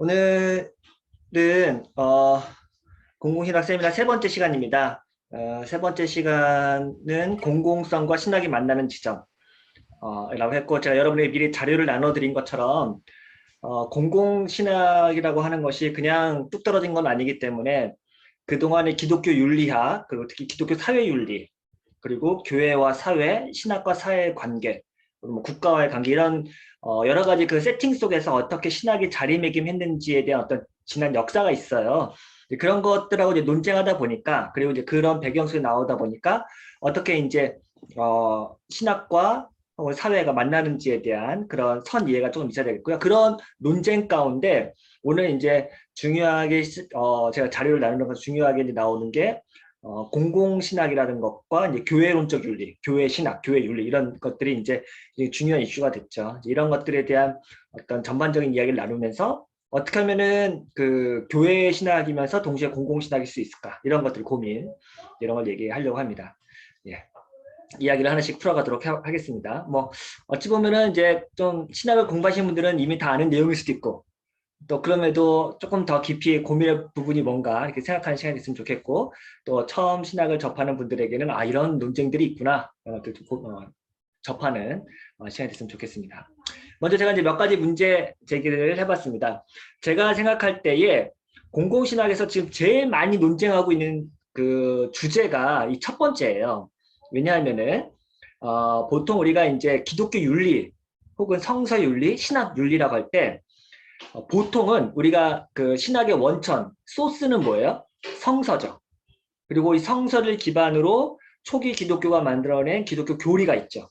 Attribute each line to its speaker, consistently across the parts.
Speaker 1: 오늘은 공공신학 세미나 세 번째 시간입니다. 세 번째 시간은 공공성과 신학이 만나는 지점 라고 했고, 제가 여러분에게 미리 자료를 나눠드린 것처럼 공공신학이라고 하는 것이 그냥 뚝 떨어진 건 아니기 때문에 그동안의 기독교 윤리학, 그리고 특히 기독교 사회윤리, 그리고 교회와 사회, 신학과 사회의 관계, 그리고 뭐 국가와의 관계, 이런 여러 가지 그 세팅 속에서 어떻게 신학이 자리매김했는지에 대한 어떤 지난 역사가 있어요. 그런 것들하고 이제 논쟁하다 보니까, 그리고 이제 그런 배경 속에 나오다 보니까 어떻게 이제 신학과 혹은 사회가 만나는지에 대한 그런 선 이해가 조금 있어야 되겠고요. 그런 논쟁 가운데 오늘 이제 중요하게 제가 자료를 나누는 것서 중요하게 이제 나오는 게 공공신학이라는 것과 이제 교회론적 윤리, 교회 신학, 교회 윤리, 이런 것들이 이제 중요한 이슈가 됐죠. 이런 것들에 대한 어떤 전반적인 이야기를 나누면서 어떻게 하면은 그 교회 신학이면서 동시에 공공신학일 수 있을까, 이런 것들 고민, 이런 걸 얘기하려고 합니다. 예. 이야기를 하나씩 풀어가도록 하겠습니다. 뭐 어찌 보면은 이제 좀 신학을 공부하시는 분들은 이미 다 아는 내용일 수도 있고, 또 그럼에도 조금 더 깊이 고민할 부분이 뭔가 이렇게 생각하는 시간이 있으면 좋겠고, 또 처음 신학을 접하는 분들에게는 이런 논쟁들이 있구나, 접하는 시간이 됐으면 좋겠습니다. 먼저 제가 이제 몇 가지 문제 제기를 해봤습니다. 제가 생각할 때에 공공신학에서 지금 제일 많이 논쟁하고 있는 그 주제가 이 첫 번째예요. 왜냐하면은 보통 우리가 이제 기독교 윤리 혹은 성서 윤리, 신학 윤리라고 할 때 보통은 우리가 그 신학의 원천, 소스는 뭐예요? 성서죠. 그리고 이 성서를 기반으로 초기 기독교가 만들어낸 기독교 교리가 있죠.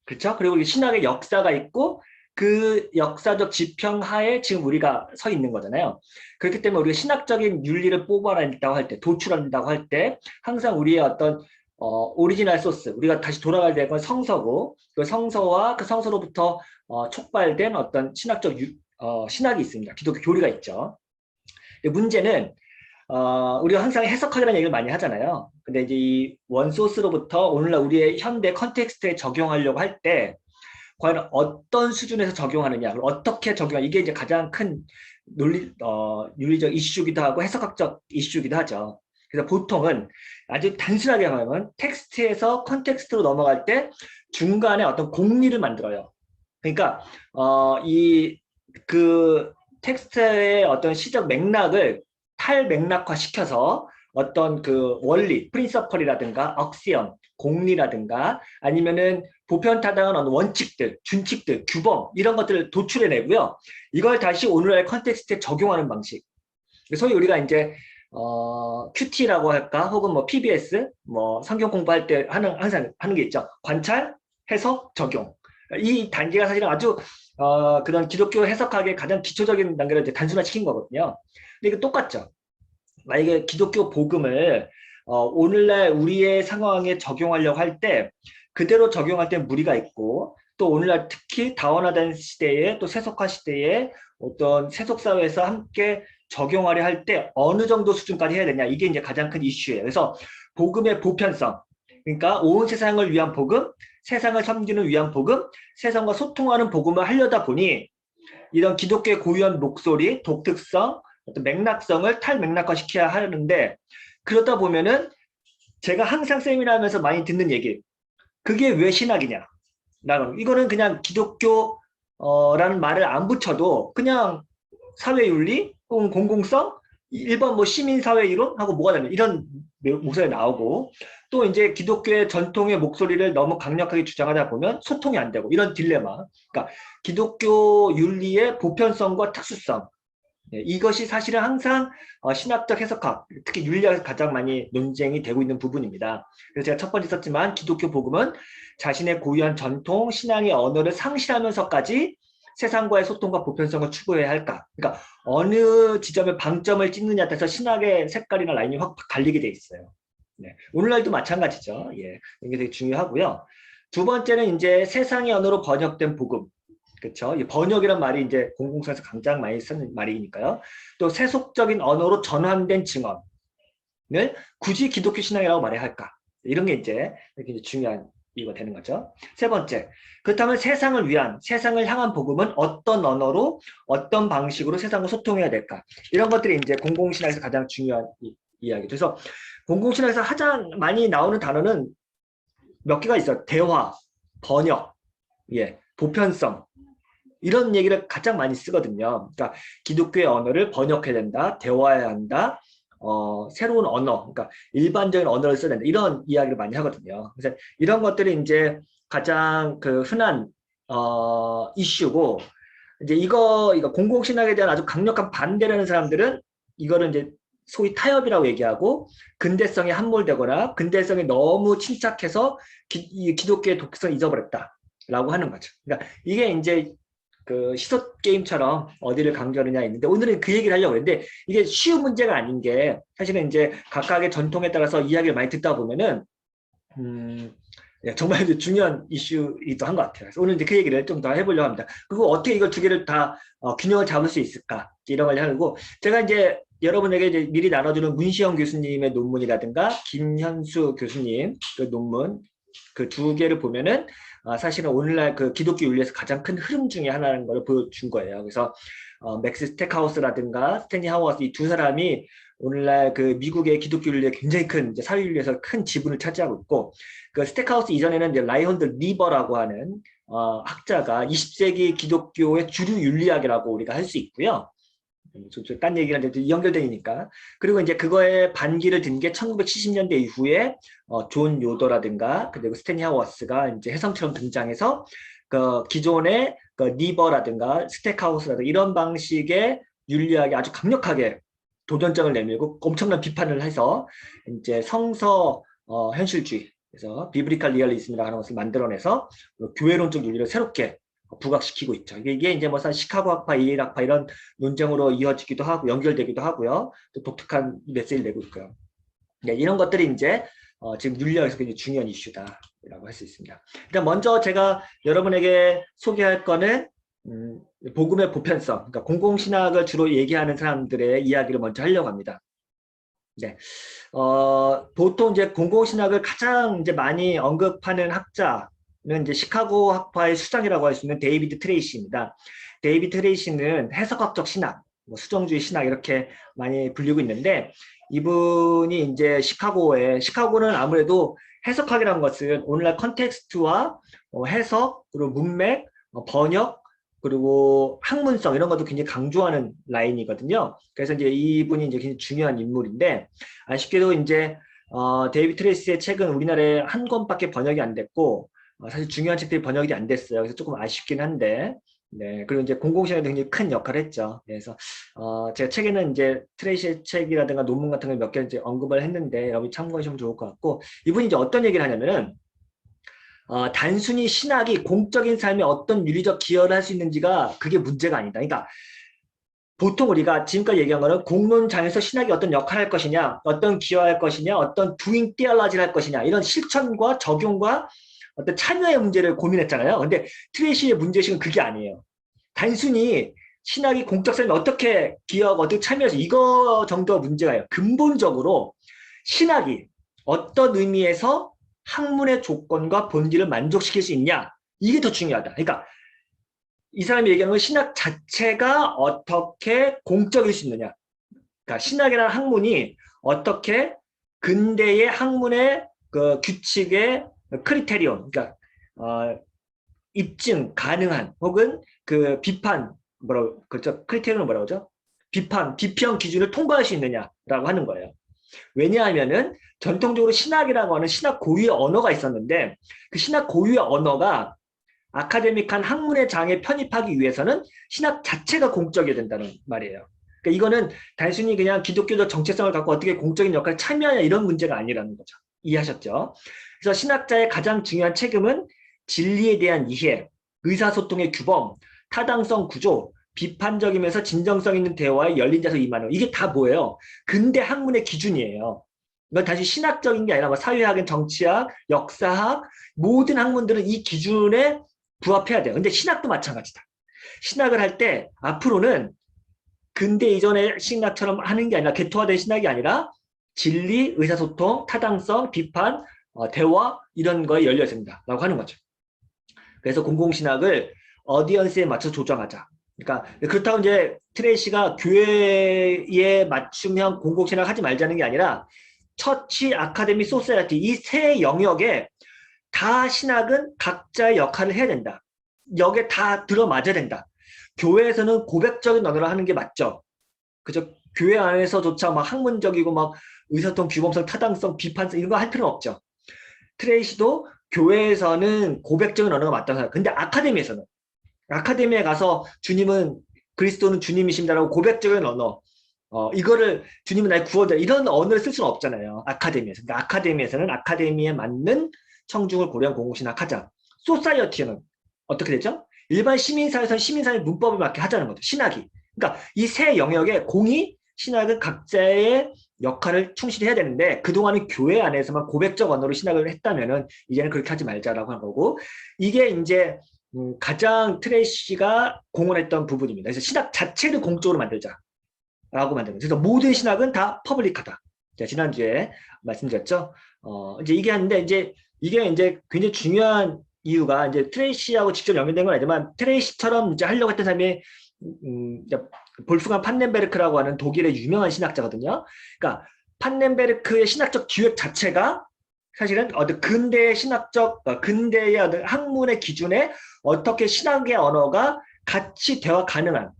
Speaker 1: 그렇죠? 그리고 신학의 역사가 있고 그 역사적 지평하에 지금 우리가 서 있는 거잖아요. 그렇기 때문에 우리가 신학적인 윤리를 뽑아낸다고 할 때, 도출한다고 할 때 항상 우리의 어떤 오리지널 소스, 우리가 다시 돌아가야 될 건 성서고, 그 성서와 그 성서로부터 촉발된 어떤 신학이 있습니다. 기독교 교리가 있죠. 문제는 우리가 항상 해석하기라는 얘기를 많이 하잖아요. 근데 이제 이 원소스로부터 오늘날 우리의 현대 컨텍스트에 적용하려고 할 때 과연 어떤 수준에서 적용하느냐, 어떻게 적용하느냐, 이게 이제 가장 큰 윤리적 이슈기도 하고 해석학적 이슈기도 하죠. 그래서 보통은 아주 단순하게 하면 텍스트에서 컨텍스트로 넘어갈 때 중간에 어떤 공리를 만들어요. 그러니까 이 그 텍스트의 어떤 시적 맥락을 탈맥락화 시켜서 어떤 그 원리, 프린서펄이라든가 억시엄, 공리라든가 아니면은 보편타당한 어떤 원칙들, 준칙들, 규범, 이런 것들을 도출해내고요. 이걸 다시 오늘날 컨텍스트에 적용하는 방식. 소위 우리가 이제 QT라고 할까, 혹은 뭐 PBS, 뭐 성경 공부할 때 항상 하는 게 있죠. 관찰, 해석, 적용. 이 단계가 사실은 아주 그런 기독교 해석학의 가장 기초적인 단계를 이제 단순화시킨 거거든요. 근데 이거 똑같죠. 만약에 기독교 복음을 오늘날 우리의 상황에 적용하려고 할 때 그대로 적용할 때 무리가 있고, 또 오늘날 특히 다원화된 시대에, 또 세속화 시대에 어떤 세속사회에서 함께 적용하려 할 때 어느 정도 수준까지 해야 되냐, 이게 이제 가장 큰 이슈예요. 그래서 복음의 보편성, 그러니까 온 세상을 위한 복음, 세상을 섬기는 위한 복음, 세상과 소통하는 복음을 하려다 보니 이런 기독교의 고유한 목소리, 독특성, 어떤 맥락성을 탈맥락화시켜야 하는데, 그러다 보면은 제가 항상 세미나 하면서 많이 듣는 얘기, 그게 왜 신학이냐, 이거는 그냥 기독교라는 말을 안 붙여도 그냥 사회윤리 혹은 공공성, 일반 뭐 시민사회 이론하고 뭐가 되는, 이런 목소리 나오고, 또 이제 기독교의 전통의 목소리를 너무 강력하게 주장하다 보면 소통이 안 되고, 이런 딜레마. 그러니까 기독교 윤리의 보편성과 특수성, 이것이 사실은 항상 신학적 해석학, 특히 윤리학에서 가장 많이 논쟁이 되고 있는 부분입니다. 그래서 제가 첫 번째 썼지만 기독교 복음은 자신의 고유한 전통, 신앙의 언어를 상실하면서까지 세상과의 소통과 보편성을 추구해야 할까? 그러니까 어느 지점에 방점을 찍느냐에 따라서 신학의 색깔이나 라인이 확 갈리게 돼 있어요. 네. 오늘날도 마찬가지죠. 예, 이게 되게 중요하고요. 두 번째는 이제 세상의 언어로 번역된 복음. 그렇죠. 번역이란 말이 이제 공공성에서 가장 많이 쓰는 말이니까요. 또 세속적인 언어로 전환된 증언을 굳이 기독교 신앙이라고 말해야 할까? 이런 게 이제 이렇게 중요한 이거 되는 거죠. 세 번째, 그렇다면 세상을 위한, 세상을 향한 복음은 어떤 언어로, 어떤 방식으로 세상과 소통해야 될까? 이런 것들이 이제 공공신학에서 가장 중요한 이야기죠. 그래서 공공신학에서 가장 많이 나오는 단어는 몇 개가 있어요. 대화, 번역, 예, 보편성, 이런 얘기를 가장 많이 쓰거든요. 그러니까 기독교의 언어를 번역해야 된다, 대화해야 한다, 새로운 언어, 그러니까 일반적인 언어를 써야 된다, 이런 이야기를 많이 하거든요. 그래서 이런 것들이 이제 가장 그 흔한 이슈고, 이제 이거 공공신학에 대한 아주 강력한 반대를 하는 사람들은 이거를 이제 소위 타협이라고 얘기하고, 근대성에 함몰되거나 근대성에 너무 침착해서 기독교의 독성을 잊어버렸다라고 하는 거죠. 그러니까 이게 이제 그 시소 게임처럼 어디를 강조하느냐 있는데, 오늘은 그 얘기를 하려고 했는데, 이게 쉬운 문제가 아닌 게, 사실은 이제 각각의 전통에 따라서 이야기를 많이 듣다 보면은 정말 중요한 이슈이기도 한 것 같아요. 그래서 오늘 이제 그 얘기를 좀 더 해보려고 합니다. 그리고 어떻게 이걸 두 개를 다 균형을 잡을 수 있을까, 이런 걸 하고, 제가 이제 여러분에게 이제 미리 나눠주는 문시영 교수님의 논문이라든가 김현수 교수님 그 논문, 그 두 개를 보면은 사실은 오늘날 그 기독교 윤리에서 가장 큰 흐름 중에 하나라는 걸 보여준 거예요. 그래서 맥스 스택하우스라든가 스탠리 하워스, 이 두 사람이 오늘날 그 미국의 기독교 윤리에 굉장히 큰 이제 사회 윤리에서 큰 지분을 차지하고 있고, 그 스택하우스 이전에는 이제 라이언드 리버라고 하는 학자가 20세기 기독교의 주류 윤리학이라고 우리가 할 수 있고요. 딴 얘기랑 이제 연결되니까. 그리고 이제 그거에 반기를 든 게 1970년대 이후에 존 요더라든가 그리고 스탠리 하워스가 이제 혜성처럼 등장해서 그 기존의 그 리버라든가 스택하우스라든가 이런 방식의 윤리학이 아주 강력하게 도전장을 내밀고 엄청난 비판을 해서 이제 성서 현실주의, 그래서 비브리칼 리얼리즘이라고 하는 것을 만들어내서 교회론적 윤리를 새롭게 부각시키고 있죠. 이게 이제 뭐 시카고 학파, 이일 학파 이런 논쟁으로 이어지기도 하고 연결되기도 하고요. 또 독특한 메시지를 내고 있고요. 네, 이런 것들이 이제 지금 윤리학에서 굉장히 중요한 이슈다라고 할 수 있습니다. 일단 먼저 제가 여러분에게 소개할 거는 복음의 보편성, 그러니까 공공신학을 주로 얘기하는 사람들의 이야기를 먼저 하려고 합니다. 네, 보통 이제 공공신학을 가장 이제 많이 언급하는 학자는 이제 시카고 학파의 수장이라고 할 수 있는 데이비드 트레이시입니다. 데이비드 트레이시는 해석학적 신학, 뭐 수정주의 신학 이렇게 많이 불리고 있는데, 이분이 이제 시카고는 아무래도 해석학이라는 것은 오늘날 컨텍스트와 해석, 그리고 문맥, 번역, 그리고 학문성 이런 것도 굉장히 강조하는 라인이거든요. 그래서 이제 이분이 이제 굉장히 중요한 인물인데, 아쉽게도 이제 데이비드 트레이시의 책은 우리나라에 한 권밖에 번역이 안 됐고, 사실 중요한 책들이 번역이 안 됐어요. 그래서 조금 아쉽긴 한데, 네, 그리고 이제 공공신학에도 굉장히 큰 역할을 했죠. 그래서 제가 책에는 이제 트레이시의 책이라든가 논문 같은 걸 몇 개 이제 언급을 했는데 여러분이 참고하시면 좋을 것 같고, 이분이 이제 어떤 얘기를 하냐면은 단순히 신학이 공적인 삶에 어떤 윤리적 기여를 할 수 있는지가 그게 문제가 아니다. 그러니까 보통 우리가 지금까지 얘기한 거는 공론장에서 신학이 어떤 역할을 할 것이냐, 어떤 기여할 것이냐, 어떤 doing theology를 할 것이냐, 이런 실천과 적용과 어떤 참여의 문제를 고민했잖아요. 근데 트레이시의 문제식은 그게 아니에요. 단순히 신학이 공적 삶에 어떻게 기여하고 어떻게 참여해서 이거 정도 문제가요. 근본적으로 신학이 어떤 의미에서 학문의 조건과 본질을 만족시킬 수 있냐, 이게 더 중요하다. 그러니까 이 사람이 얘기하는 건 신학 자체가 어떻게 공적일 수 있느냐, 그러니까 신학이라는 학문이 어떻게 근대의 학문의 그 규칙의 크리테리온, 그러니까 입증 가능한 혹은 그 비판, 그렇죠? 크리테리온은 뭐라고 하죠? 비평 기준을 통과할 수 있느냐라고 하는 거예요. 왜냐하면은 전통적으로 신학이라고 하는 신학 고유의 언어가 있었는데, 그 신학 고유의 언어가 아카데믹한 학문의 장에 편입하기 위해서는 신학 자체가 공적이어야 된다는 말이에요. 그러니까 이거는 단순히 그냥 기독교적 정체성을 갖고 어떻게 공적인 역할에 참여하냐 이런 문제가 아니라는 거죠. 이해하셨죠? 그래서 신학자의 가장 중요한 책임은 진리에 대한 이해, 의사소통의 규범, 타당성 구조, 비판적이면서 진정성 있는 대화에 열린 자세 임하는, 이게 다 뭐예요? 근대 학문의 기준이에요. 이건 다시 신학적인 게 아니라 뭐 사회학은 정치학, 역사학, 모든 학문들은 이 기준에 부합해야 돼요. 근데 신학도 마찬가지다. 신학을 할 때 앞으로는 근대 이전의 신학처럼 하는 게 아니라, 개토화된 신학이 아니라 진리, 의사소통, 타당성, 비판, 대화 이런 거에 열려 있습니다. 라고 하는 거죠. 그래서 공공신학을 어디언스에 맞춰 조정하자. 그러니까 그렇다고 이제 트레이시가 교회에 맞춤형 공공신학 하지 말자는 게 아니라 처치, 아카데미, 소사이어티 이 세 영역에 다 신학은 각자의 역할을 해야 된다. 여기에 다 들어맞아야 된다. 교회에서는 고백적인 언어를 하는 게 맞죠. 그죠? 교회 안에서조차 막 학문적이고 막 의사통, 규범성, 타당성, 비판성 이런 거 할 필요는 없죠. 트레이시도 교회에서는 고백적인 언어가 맞다고 생각해요. 근데 아카데미에 가서 주님은 그리스도는 주님이십니다라고 고백적인 언어 이거를 주님은 나의 구원자 이런 언어를 쓸 수는 없잖아요. 아카데미에서. 그러니까 아카데미에서는 아카데미에 맞는 청중을 고려한 공공신학 하자. 소사이어티는 어떻게 되죠? 일반 시민사회에서는 시민사회 문법을 맞게 하자는 거죠. 신학이. 그러니까 이 세 영역에 공이 신학은 각자의 역할을 충실히 해야 되는데 그동안은 교회 안에서만 고백적 언어로 신학을 했다면은 이제는 그렇게 하지 말자라고 한 거고 이게 이제 가장 트레이시가 공언했던 부분입니다. 그래서 신학 자체를 공적으로 만들자. 라고 만드는 거죠. 그래서 모든 신학은 다 퍼블릭하다. 제가 지난주에 말씀드렸죠. 이제 이게 하는데 이게 이제 굉장히 중요한 이유가 이제 트레이시하고 직접 연결된 건 아니지만 트레이시처럼 이제 하려고 했던 사람이 볼프강 판넨베르크라고 하는 독일의 유명한 신학자거든요. 그러니까 판넨베르크의 신학적 기획 자체가 사실은 근대의 근대의 학문의 기준에 어떻게 신학의 언어가 같이 대화 가능한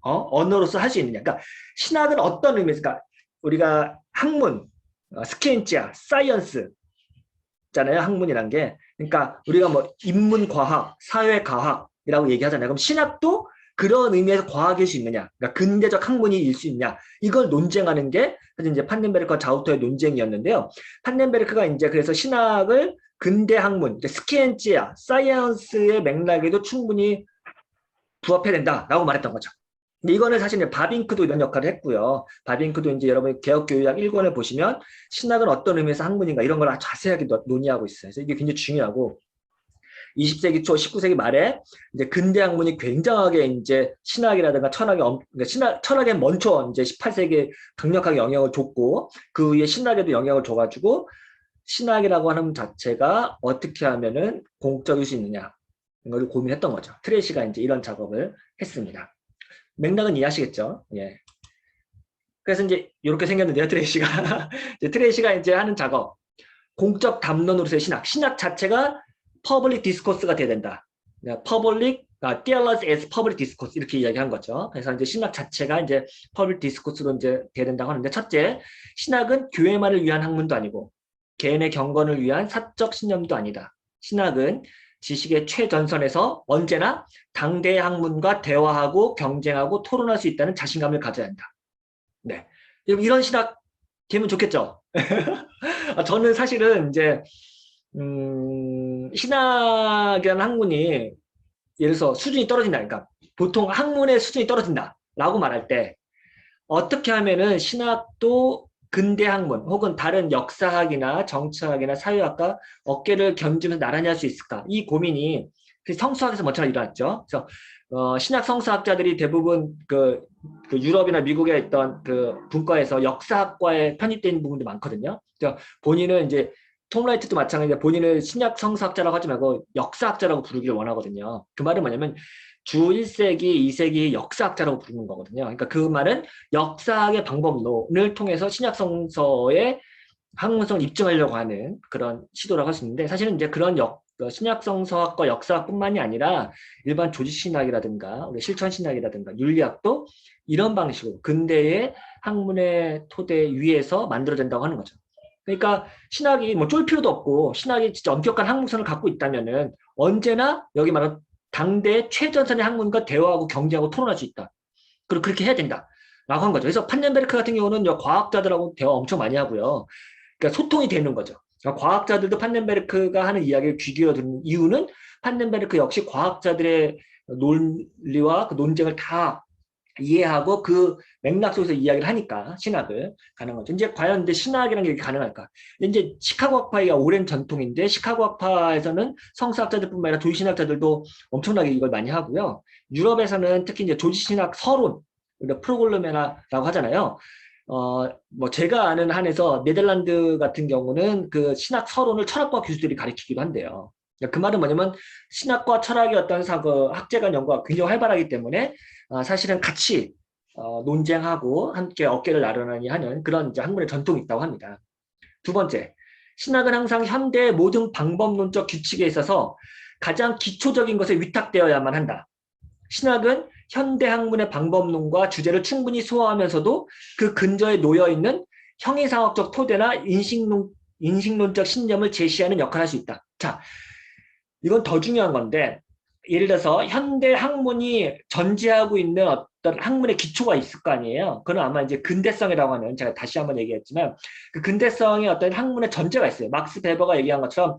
Speaker 1: 언어로서 할 수 있느냐. 그러니까 신학은 어떤 의미입니까? 우리가 학문, 스키엔치아, 사이언스 잖아요. 학문이란 게. 그러니까 우리가 뭐 인문과학, 사회과학이라고 얘기하잖아요. 그럼 신학도 그런 의미에서 과학일 수 있느냐. 그러니까 근대적 학문이 일 수 있냐. 이걸 논쟁하는 게 사실 이제 판넨베르크와 자우토의 논쟁이었는데요. 판넨베르크가 이제 그래서 신학을 근대 학문, 스키엔치아, 사이언스의 맥락에도 충분히 부합해야 된다라고 말했던 거죠. 근데 이거는 사실 바빙크도 이런 역할을 했고요. 바빙크도 이제 여러분 개혁교육학 1권을 보시면 신학은 어떤 의미에서 학문인가 이런 걸 아주 자세하게 논의하고 있어요. 그래서 이게 굉장히 중요하고 20세기 초, 19세기 말에 이제 근대 학문이 굉장하게 이제 신학이라든가 철학에 먼저 이제 18세기에 강력하게 영향을 줬고 그 위에 신학에도 영향을 줘가지고 신학이라고 하는 자체가 어떻게 하면은 공적일 수 있느냐 이걸 고민했던 거죠. 트레이시가 이제 이런 작업을 했습니다. 맥락은 이해하시겠죠? 예. 그래서 이제 이렇게 생겼는데요, 트레이시가. 트레이시가 이제 하는 작업. 공적 담론으로서의 신학 자체가 퍼블릭 디스코스가 돼야 된다. 퍼블릭, theology as public discourse 이렇게 이야기한 거죠. 그래서 이제 신학 자체가 이제 퍼블릭 디스코스로 이제 돼야 된다고 하는데 첫째, 신학은 교회만을 위한 학문도 아니고 개인의 경건을 위한 사적 신념도 아니다. 신학은 지식의 최전선에서 언제나 당대의 학문과 대화하고 경쟁하고 토론할 수 있다는 자신감을 가져야 한다. 네. 이런 신학 되면 좋겠죠? 저는 사실은 이제, 신학이라는 학문이 예를 들어서 수준이 떨어진다. 그러니까 보통 학문의 수준이 떨어진다라고 말할 때 어떻게 하면은 신학도 근대 학문 혹은 다른 역사학이나 정치학이나 사회학과 어깨를 견주면서 나란히 할 수 있을까? 이 고민이 성수학에서 먼저 일어났죠. 그래서 신학 성수학자들이 대부분 그 유럽이나 미국에 있던 그 분과에서 역사학과에 편입된 부분도 많거든요. 그래서 본인은 이제 톰 라이트도 마찬가지로 본인을 신약 성수학자라고 하지 말고 역사학자라고 부르기를 원하거든요. 그 말은 뭐냐면 주 1세기, 2세기 역사학자라고 부르는 거거든요. 그러니까 그 말은 역사학의 방법론을 통해서 신약 성서의 학문성을 입증하려고 하는 그런 시도라고 할 수 있는데 사실은 이제 그런 신약 성서학과 역사학뿐만이 아니라 일반 조직신학이라든가 우리 실천신학이라든가 윤리학도 이런 방식으로 근대의 학문의 토대 위에서 만들어진다고 하는 거죠. 그러니까 신학이 뭐 쫄 필요도 없고 신학이 진짜 엄격한 학문성을 갖고 있다면은 언제나 여기 말하는 당대의 최전선의 학문과 대화하고 경쟁하고 토론할 수 있다. 그리고 그렇게 해야 된다. 라고 한 거죠. 그래서 판넨베르크 같은 경우는 과학자들하고 대화 엄청 많이 하고요. 그러니까 소통이 되는 거죠. 그러니까 과학자들도 판넨베르크가 하는 이야기를 귀 기울여 듣는 이유는 판넨베르크 역시 과학자들의 논리와 그 논쟁을 다 이해하고 그 맥락 속에서 이야기를 하니까 신학을 가는 거죠. 이제 과연 근데 신학이라는 게 갈까? 이제 시카고 학파가 오랜 전통인데 시카고 학파에서는 성서학자들뿐만 아니라 조직신학자들도 엄청나게 이걸 많이 하고요. 유럽에서는 특히 이제 조직신학 서론, 그러니까 프로골로메나라고 하잖아요. 뭐 제가 아는 한에서 네덜란드 같은 경우는 그 신학 서론을 철학과 교수들이 가르치기도 한대요. 그 말은 뭐냐면 신학과 철학의 어떤 그 학제간 연구가 굉장히 활발하기 때문에 사실은 같이 논쟁하고 함께 어깨를 나란히 하는 그런 이제 학문의 전통이 있다고 합니다. 두 번째, 신학은 항상 현대의 모든 방법론적 규칙에 있어서 가장 기초적인 것에 위탁되어야만 한다. 신학은 현대 학문의 방법론과 주제를 충분히 소화하면서도 그 근저에 놓여있는 형이상학적 토대나 인식론적 신념을 제시하는 역할을 할 수 있다. 자, 이건 더 중요한 건데 예를 들어서 현대 학문이 전제하고 있는 어떤 학문의 기초가 있을 거 아니에요. 그건 아마 이제 근대성이라고 하는 제가 다시 한번 얘기했지만 그 근대성의 어떤 학문의 전제가 있어요. 막스 베버가 얘기한 것처럼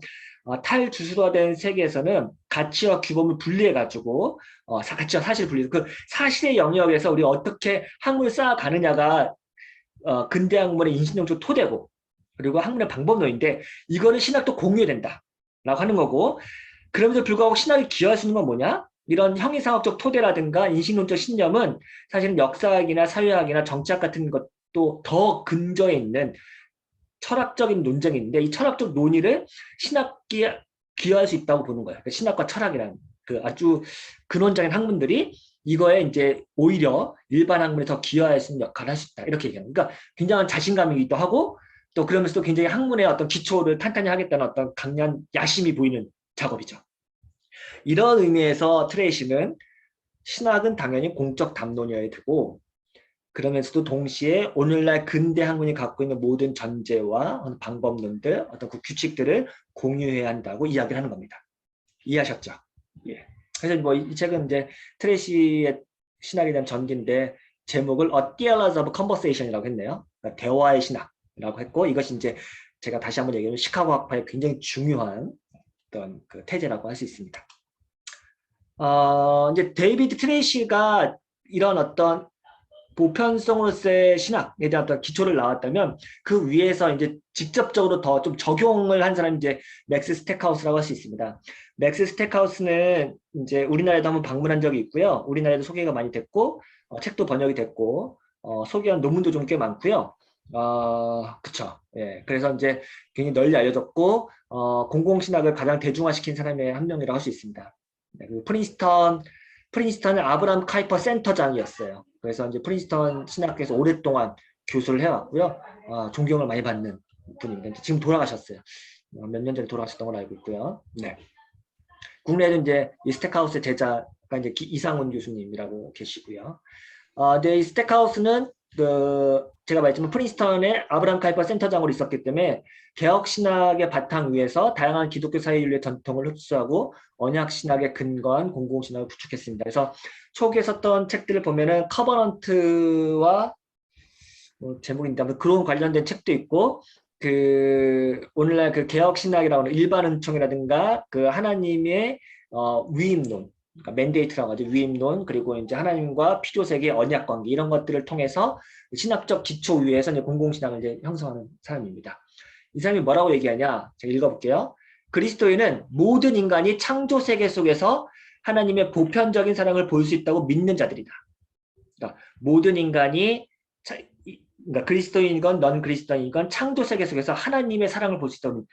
Speaker 1: 탈주술화된 세계에서는 가치와 규범을 분리해가지고 가치와 사실 분리. 그 사실의 영역에서 우리가 어떻게 학문을 쌓아가느냐가 근대 학문의 인식론적 토대고 그리고 학문의 방법론인데 이거는 신학도 공유해야 된다라고 하는 거고 그럼에도 불구하고 신학이 기여할 수 있는 건 뭐냐? 이런 형이상학적 토대라든가 인식론적 신념은 사실은 역사학이나 사회학이나 정치학 같은 것도 더 근저에 있는 철학적인 논쟁인데 이 철학적 논의를 신학기에 기여할 수 있다고 보는 거예요. 그러니까 신학과 철학이라는 그 아주 근원적인 학문들이 이거에 이제 오히려 일반 학문에 더 기여할 수 있는 역할을 할 수 있다. 이렇게 얘기합니다. 그러니까 굉장한 자신감이기도 하고 또 그러면서도 굉장히 학문의 어떤 기초를 탄탄히 하겠다는 어떤 강한 야심이 보이는 작업이죠. 이런 의미에서 트레이시는 신학은 당연히 공적 담론이어야 되고 그러면서도 동시에 오늘날 근대 학문이 갖고 있는 모든 전제와 방법론들, 어떤 그 규칙들을 공유해야 한다고 이야기를 하는 겁니다. 이해하셨죠? 예. 그래서 뭐 이 책은 이제 트레이시의 신학에 대한 전기인데 제목을 A Theology of Conversation이라고 했네요. 그러니까 대화의 신학이라고 했고 이것이 이제 제가 다시 한번 얘기하면 시카고 학파의 굉장히 중요한 어떤 그 태제라고 할 수 있습니다. 이제 데이비드 트레이시가 이런 어떤 보편성으로서의 신학에 대한 어떤 기초를 나왔다면 그 위에서 이제 직접적으로 더 좀 적용을 한 사람이 이제 맥스 스택하우스라고 할 수 있습니다. 맥스 스택하우스는 이제 우리나라에도 한번 방문한 적이 있고요. 우리나라에도 소개가 많이 됐고 책도 번역이 됐고 소개한 논문도 좀 꽤 많고요. 그쵸. 예. 그래서 이제 굉장히 널리 알려졌고 공공신학을 가장 대중화시킨 사람의 한 명이라고 할 수 있습니다. 네, 그리고 프린스턴은 아브라함 카이퍼 센터장이었어요. 그래서 이제 프린스턴 신학교에서 오랫동안 교수를 해왔고요. 존경을 많이 받는 분입니다. 지금 돌아가셨어요. 몇 년 전에 돌아가셨던 걸 알고 있고요. 네. 국내에도 이제 이 스택하우스의 제자가 이제 이상훈 교수님이라고 계시고요. 이 스택하우스는 제가 말했지만 프린스턴의 아브라함 카이퍼 센터장으로 있었기 때문에 개혁신학의 바탕 위에서 다양한 기독교 사회윤리의 전통을 흡수하고 언약신학에 근거한 공공신학을 구축했습니다. 그래서 초기에 썼던 책들을 보면은 커버넌트와 제목인데 그런 관련된 책도 있고 오늘날 그 개혁신학이라고 하는 일반 은총이라든가 그 하나님의 위임론 그러니까 맨데이트라고 하죠. 위임론 그리고 이제 하나님과 피조세계 언약 관계 이런 것들을 통해서 신학적 기초 위에서 이제 공공신학을 이제 형성하는 사람입니다. 이 사람이 뭐라고 얘기하냐? 제가 읽어볼게요. 그리스도인은 모든 인간이 창조 세계 속에서 하나님의 보편적인 사랑을 볼 수 있다고 믿는 자들이다. 그러니까 모든 인간이 그러니까 그리스도인이건 넌 그리스도인이건 창조 세계 속에서 하나님의 사랑을 볼 수 있다고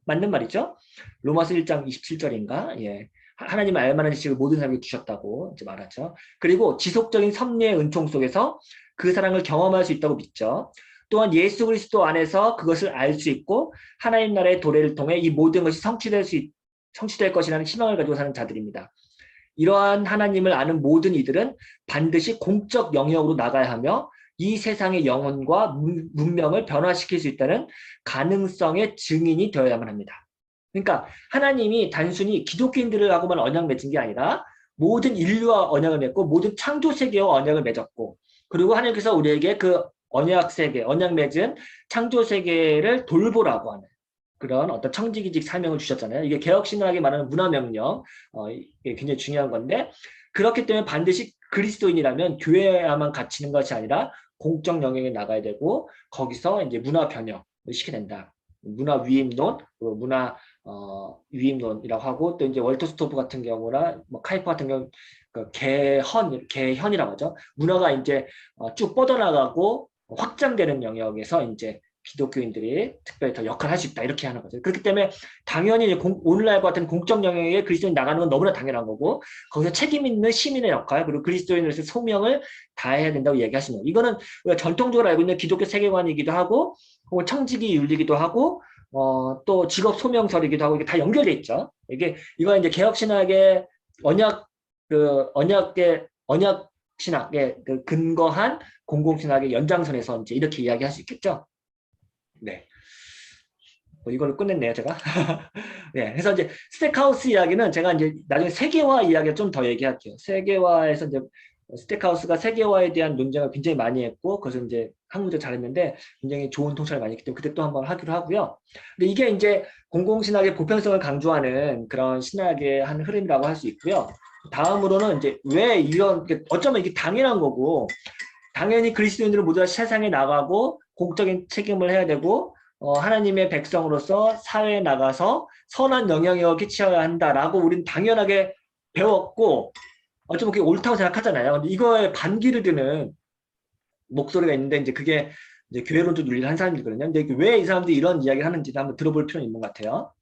Speaker 1: 맞는 말이죠. 로마서 1장 27절인가? 예. 하나님의 알만한 지식을 모든 사람에게 주셨다고 이제 말하죠. 그리고 지속적인 섭리의 은총 속에서 그 사랑을 경험할 수 있다고 믿죠. 또한 예수 그리스도 안에서 그것을 알 수 있고 하나님 나라의 도래를 통해 이 모든 것이 성취될 것이라는 희망을 가지고 사는 자들입니다. 이러한 하나님을 아는 모든 이들은 반드시 공적 영역으로 나가야 하며 이 세상의 영혼과 문명을 변화시킬 수 있다는 가능성의 증인이 되어야만 합니다. 그러니까 하나님이 단순히 기독교인들하고만 언약 맺은 게 아니라 모든 인류와 언약을 맺고 모든 창조 세계와 언약을 맺었고 그리고 하나님께서 우리에게 그 언약 세계, 언약 맺은 창조 세계를 돌보라고 하는 그런 어떤 청지기직 사명을 주셨잖아요. 이게 개혁신학이 말하는 문화명령, 이게 굉장히 중요한 건데 그렇기 때문에 반드시 그리스도인이라면 교회에만 갇히는 것이 아니라 공적 영역에 나가야 되고 거기서 이제 문화 변형을 시켜야 된다. 문화 위임론, 문화 위임론이라고 하고 또 이제 월터스토프 같은 경우나 뭐 카이퍼 같은 경우 개현이라고 하죠. 문화가 이제 쭉 뻗어나가고 확장되는 영역에서 이제 기독교인들이 특별히 더 역할을 할 수 있다 이렇게 하는 거죠. 그렇기 때문에 당연히 오늘날과 같은 공적 영역에 그리스도인이 나가는 건 너무나 당연한 거고 거기서 책임 있는 시민의 역할 그리고 그리스도인으로서의 소명을 다해야 된다고 얘기하시는 거예요. 이거는 우리가 전통적으로 알고 있는 기독교 세계관이기도 하고 혹은 청지기 윤리기도 하고 또 직업 소명설이기도 하고 이게 다 연결돼 있죠. 이거 이제 개혁신학의 언약 신학에 그 근거한 공공신학의 연장선에서 이제 이렇게 이야기할 수 있겠죠. 네. 이걸로 끝냈네요, 제가. 네. 그래서 이제 스택하우스 이야기는 제가 이제 나중에 세계화 이야기를 좀 더 얘기할게요. 세계화에서 이제 스택하우스가 세계화에 대한 논쟁을 굉장히 많이 했고, 그것을 이제 한국도 잘했는데 굉장히 좋은 통찰을 많이 했기 때문에 그때 또 한번 하기로 하고요. 근데 이게 이제 공공신학의 보편성을 강조하는 그런 신학의 한 흐름이라고 할 수 있고요. 다음으로는 이제 왜 이런, 어쩌면 이게 당연한 거고, 당연히 그리스도인들은 모두 세상에 나가고 공적인 책임을 해야 되고 하나님의 백성으로서 사회에 나가서 선한 영향력을 끼쳐야 한다라고 우리는 당연하게 배웠고 어쩌면 그게 옳다고 생각하잖아요. 근데 이거에 반기를 드는 목소리가 있는데 이제 그게 이제 교회론적 윤리를 한 사람들이거든요. 근데 왜 이 사람들이 이런 이야기를 하는지도 한번 들어볼 필요는 있는 것 같아요.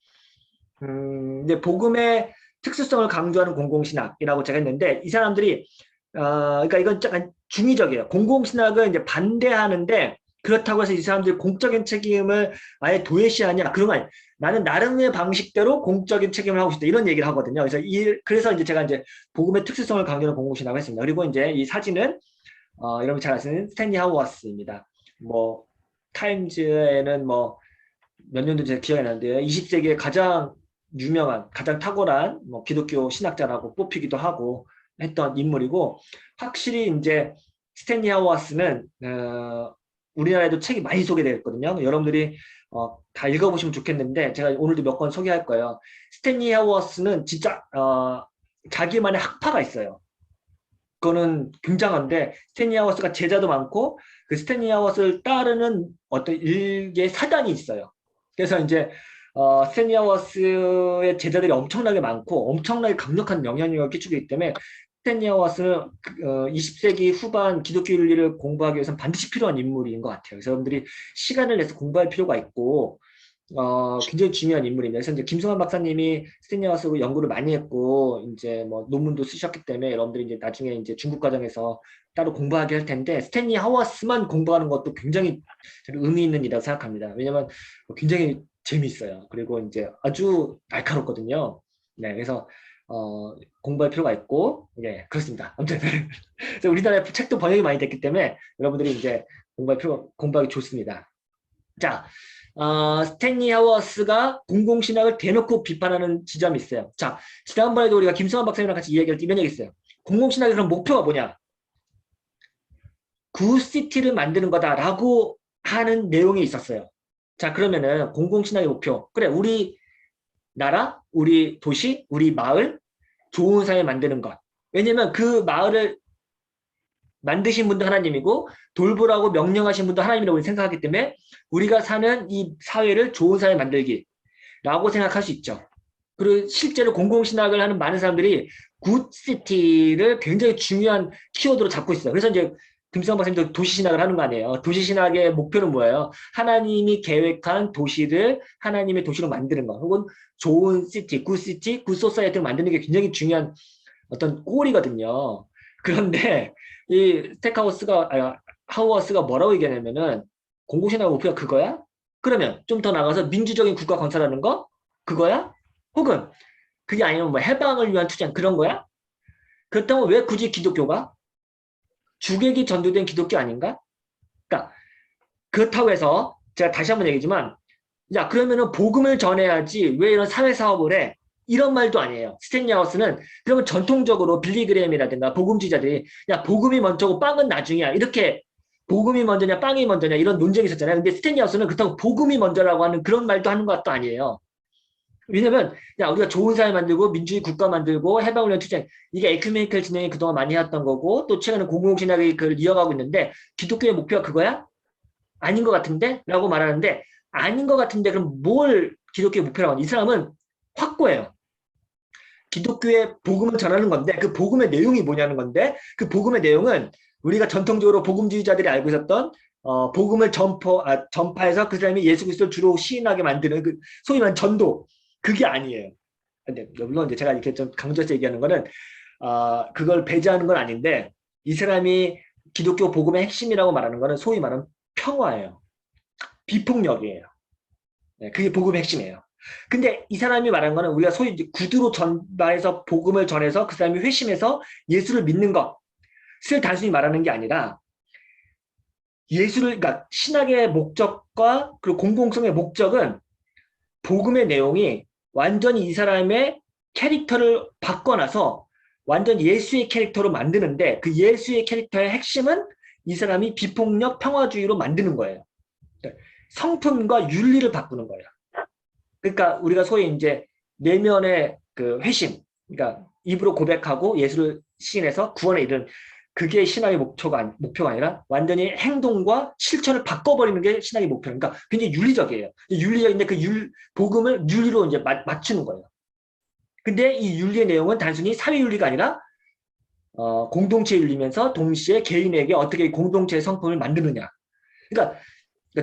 Speaker 1: 이제 복음의 특수성을 강조하는 공공신학이라고 제가 했는데 이 사람들이 그러니까 이건 약간 중의적이에요. 공공신학을 이제 반대하는데 그렇다고 해서 이 사람들이 공적인 책임을 아예 도외시하냐 그런 거 아니에요. 나는 나름의 방식대로 공적인 책임을 하고 싶다 이런 얘기를 하거든요. 그래서 이제 제가 이제 복음의 특수성을 강조하는 공공신학을 했습니다. 그리고 이제 이 사진은 여러분 잘 아시는 스탠리 하우어스입니다. 뭐 타임즈에는 뭐 몇 년도 제가 기억이 안 나는데요. 20세기의 가장 유명한, 가장 탁월한 뭐 기독교 신학자라고 뽑히기도 하고 했던 인물이고 확실히 이제 스탠리 하우어스는 우리나라에도 책이 많이 소개되었거든요. 여러분들이 다 읽어보시면 좋겠는데 제가 오늘도 몇 권 소개할 거예요. 스탠리 하우어스는 진짜 자기만의 학파가 있어요. 그거는 굉장한데 스탠리 하우어스가 제자도 많고 그 스탠리 하우어스를 따르는 어떤 일개 사단이 있어요. 그래서 이제 스탠리 하우어스의 제자들이 엄청나게 많고 엄청나게 강력한 영향력을 끼치기 때문에 스탠리 하우어스는 20세기 후반 기독교 윤리를 공부하기 위해서는 반드시 필요한 인물인 것 같아요. 그래서 여러분들이 시간을 내서 공부할 필요가 있고 굉장히 중요한 인물입니다. 그래서 이제 김성환 박사님이 스탠리 하우스 연구를 많이 했고 이제 뭐 논문도 쓰셨기 때문에 여러분들이 이제 나중에 이제 중국 과정에서 따로 공부하게 할 텐데 스탠리 하우스만 공부하는 것도 굉장히 의미 있는 일이라고 생각합니다. 왜냐하면 굉장히 재미있어요. 그리고 이제 아주 날카롭거든요. 네, 그래서 공부할 필요가 있고, 예, 그렇습니다. 아무튼 우리나라에 책도 번역이 많이 됐기 때문에 여러분들이 이제 공부하기 좋습니다. 자, 스탠리 하우어스가 공공신학을 대놓고 비판하는 지점이 있어요. 자, 지난번에도 우리가 김성환 박사님이랑 같이 이야기할 때 이런 얘기 했어요. 공공신학의 그런 목표가 뭐냐? 굿시티를 만드는 거다라고 하는 내용이 있었어요. 자, 그러면은 공공신학의 목표. 그래, 우리 나라, 우리 도시, 우리 마을, 좋은 사회 만드는 것. 왜냐면 그 마을을 만드신 분도 하나님이고 돌보라고 명령하신 분도 하나님이라고 생각하기 때문에 우리가 사는 이 사회를 좋은 사회 만들기라고 생각할 수 있죠. 그리고 실제로 공공신학을 하는 많은 사람들이 굿시티를 굉장히 중요한 키워드로 잡고 있어요. 그래서 이제 김수영 박사님도 도시신학을 하는 거 아니에요. 도시신학의 목표는 뭐예요? 하나님이 계획한 도시를 하나님의 도시로 만드는 거. 혹은 좋은 시티, 굿시티, 굿소사이티를 만드는 게 굉장히 중요한 어떤 꼴이거든요. 그런데 이 하우어스가 뭐라고 얘기하냐면은 공공신학 목표가 그거야? 그러면 좀 더 나가서 민주적인 국가 건설하는 거? 그거야? 혹은 그게 아니면 뭐 해방을 위한 투쟁 그런 거야? 그렇다면 왜 굳이 기독교가? 주객이 전도된 기독교 아닌가? 그러니까 그렇다고 해서 제가 다시 한번 얘기지만 야 그러면은 복음을 전해야지 왜 이런 사회사업을 해? 이런 말도 아니에요. 스탠리 하우스는 그러면 전통적으로 빌리그램이라든가 복음주의자들이 야 복음이 먼저고 빵은 나중이야 이렇게 복음이 먼저냐 빵이 먼저냐 이런 논쟁이 있었잖아요. 근데 스탠리 하우스는 그렇다고 복음이 먼저라고 하는 그런 말도 하는 것도 아니에요. 왜냐면 야 우리가 좋은 사회 만들고 민주주의 국가 만들고 해방을 위한 투쟁 이게 에큐메니컬 진영이 그동안 많이 해왔던 거고 또 최근에 공공신학이 그걸 이어가고 있는데 기독교의 목표가 그거야? 아닌 것 같은데? 라고 말하는데 아닌 것 같은데 그럼 뭘 기독교의 목표라고 하는 이 사람은 확고해요. 기독교의 복음을 전하는 건데 그 복음의 내용이 뭐냐는 건데 그 복음의 내용은 우리가 전통적으로 복음주의자들이 알고 있었던 복음을 전파해서 그 사람이 예수 그리스도를 주로 시인하게 만드는 그 소위 말하는 전도 그게 아니에요. 근데 물론 이제 제가 이렇게 좀 강조해서 얘기하는 거는 그걸 배제하는 건 아닌데 이 사람이 기독교 복음의 핵심이라고 말하는 거는 소위 말하는 평화예요. 비폭력이에요. 네, 그게 복음의 핵심이에요. 근데 이 사람이 말한 거는 우리가 소위 이제 구두로 전파해서 복음을 전해서 그 사람이 회심해서 예수를 믿는 것을 단순히 말하는 게 아니라 그러니까 신학의 목적과 그리고 공공성의 목적은 복음의 내용이 완전히 이 사람의 캐릭터를 바꿔놔서 완전 예수의 캐릭터로 만드는데 그 예수의 캐릭터의 핵심은 이 사람이 비폭력 평화주의로 만드는 거예요. 성품과 윤리를 바꾸는 거예요. 그러니까 우리가 소위 이제 내면의 그 회심, 그러니까 입으로 고백하고 예수를 시인해서 구원에 이른 그게 신앙의 목표가 아니라 완전히 행동과 실천을 바꿔버리는 게 신앙의 목표예요. 그러니까 굉장히 윤리적이에요. 윤리적인데 그 복음을 윤리로 이제 맞추는 거예요. 근데 이 윤리의 내용은 단순히 사회윤리가 아니라 공동체 윤리면서 동시에 개인에게 어떻게 공동체의 성품을 만드느냐. 그러니까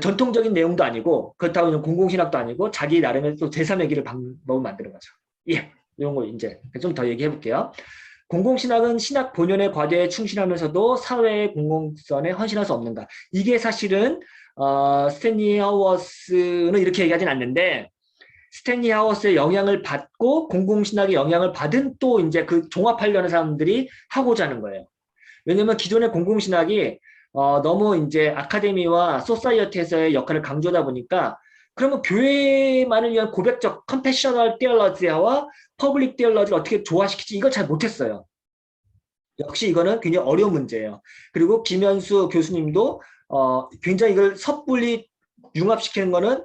Speaker 1: 전통적인 내용도 아니고 그렇다고 공공신학도 아니고 자기 나름의 또 제3의 길을 방법을 만드는 거죠. 예, 이런 거 이제 좀 더 얘기해 볼게요. 공공신학은 신학 본연의 과제에 충실하면서도 사회의 공공성에 헌신할 수 없는가. 이게 사실은 스탠리 하워스는 이렇게 얘기하진 않는데 스탠리 하워스의 영향을 받고 공공신학의 영향을 받은 또 이제 그 종합하려는 사람들이 하고자 하는 거예요. 왜냐면 기존의 공공신학이 너무 이제 아카데미와 소사이어티에서의 역할을 강조하다 보니까 그러면 교회만을 위한 고백적 컨페셔널 테올로지와 퍼블릭 테올로지를 어떻게 조화시키지 이걸 잘 못했어요. 역시 이거는 굉장히 어려운 문제예요. 그리고 김현수 교수님도 굉장히 이걸 섣불리 융합시키는 거는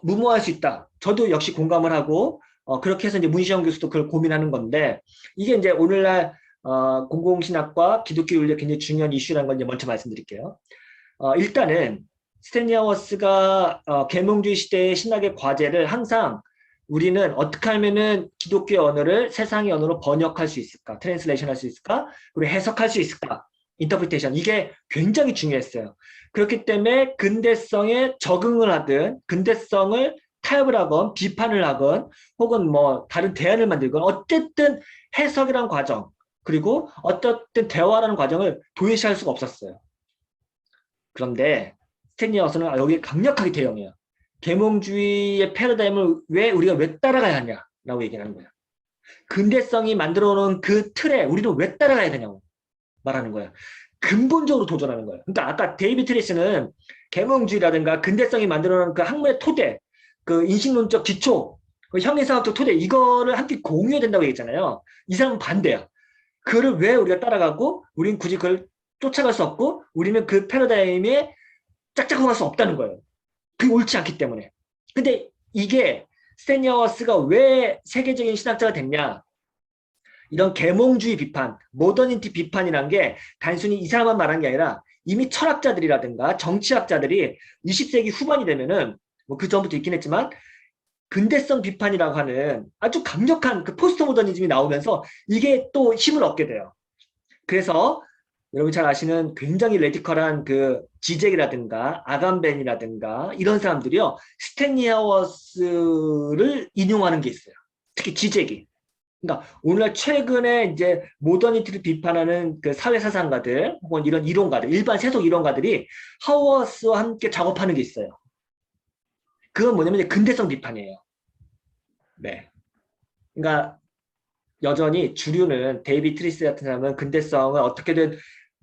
Speaker 1: 무모할 수 있다. 저도 역시 공감을 하고 그렇게 해서 이제 문시영 교수도 그걸 고민하는 건데 이게 이제 오늘날 공공신학과 기독교 윤리가 굉장히 중요한 이슈라는 걸 이제 먼저 말씀드릴게요. 일단은 스탠리 하워스가 계몽주의 시대의 신학의 과제를 항상 우리는 어떻게 하면은 기독교의 언어를 세상의 언어로 번역할 수 있을까, 트랜슬레이션 할 수 있을까, 그리고 해석할 수 있을까, 인터프리테이션 이게 굉장히 중요했어요. 그렇기 때문에 근대성에 적응을 하든 근대성을 타협을 하건 비판을 하건 혹은 뭐 다른 대안을 만들건 어쨌든 해석이라는 과정 그리고 어떻든 대화라는 과정을 도외시할 수가 없었어요. 그런데 스탠리 하워스는 여기에 강력하게 대응해요. 계몽주의의 패러다임을 우리가 왜 따라가야 하냐라고 얘기하는 거예요. 근대성이 만들어 놓은 그 틀에 우리는 왜 따라가야 되냐고 말하는 거예요. 근본적으로 도전하는 거예요. 그러니까 아까 데이비드 트리스는 계몽주의라든가 근대성이 만들어 놓은 그 학문의 토대, 그 인식론적 기초, 그 형이상학적 토대 이거를 함께 공유해야 된다고 얘기했잖아요. 이 사람은 반대야. 그거를 왜 우리가 따라가고 우리는 굳이 그걸 쫓아갈 수 없고 우리는 그 패러다임에 짝짝하고 갈 수 없다는 거예요. 그게 옳지 않기 때문에. 근데 이게 스탠리 하워스가 왜 세계적인 신학자가 됐냐? 이런 계몽주의 비판, 모더니티 비판이란 게 단순히 이 사람만 말한 게 아니라 이미 철학자들이라든가 정치학자들이 20세기 후반이 되면은 뭐 그 전부터 있긴 했지만 근대성 비판이라고 하는 아주 강력한 그 포스트 모더니즘이 나오면서 이게 또 힘을 얻게 돼요. 그래서 여러분 잘 아시는 굉장히 레디컬한 그 지젝이라든가 아감벤이라든가 이런 사람들이요. 스탠리 하워스를 인용하는 게 있어요. 특히 지젝이. 그러니까 오늘날 최근에 이제 모더니티를 비판하는 그 사회사상가들 혹은 이런 이론가들, 일반 세속 이론가들이 하워스와 함께 작업하는 게 있어요. 그건 뭐냐면 근대성 비판이에요. 네. 그러니까 여전히 주류는 데이비드 트리스 같은 사람은 근대성을 어떻게든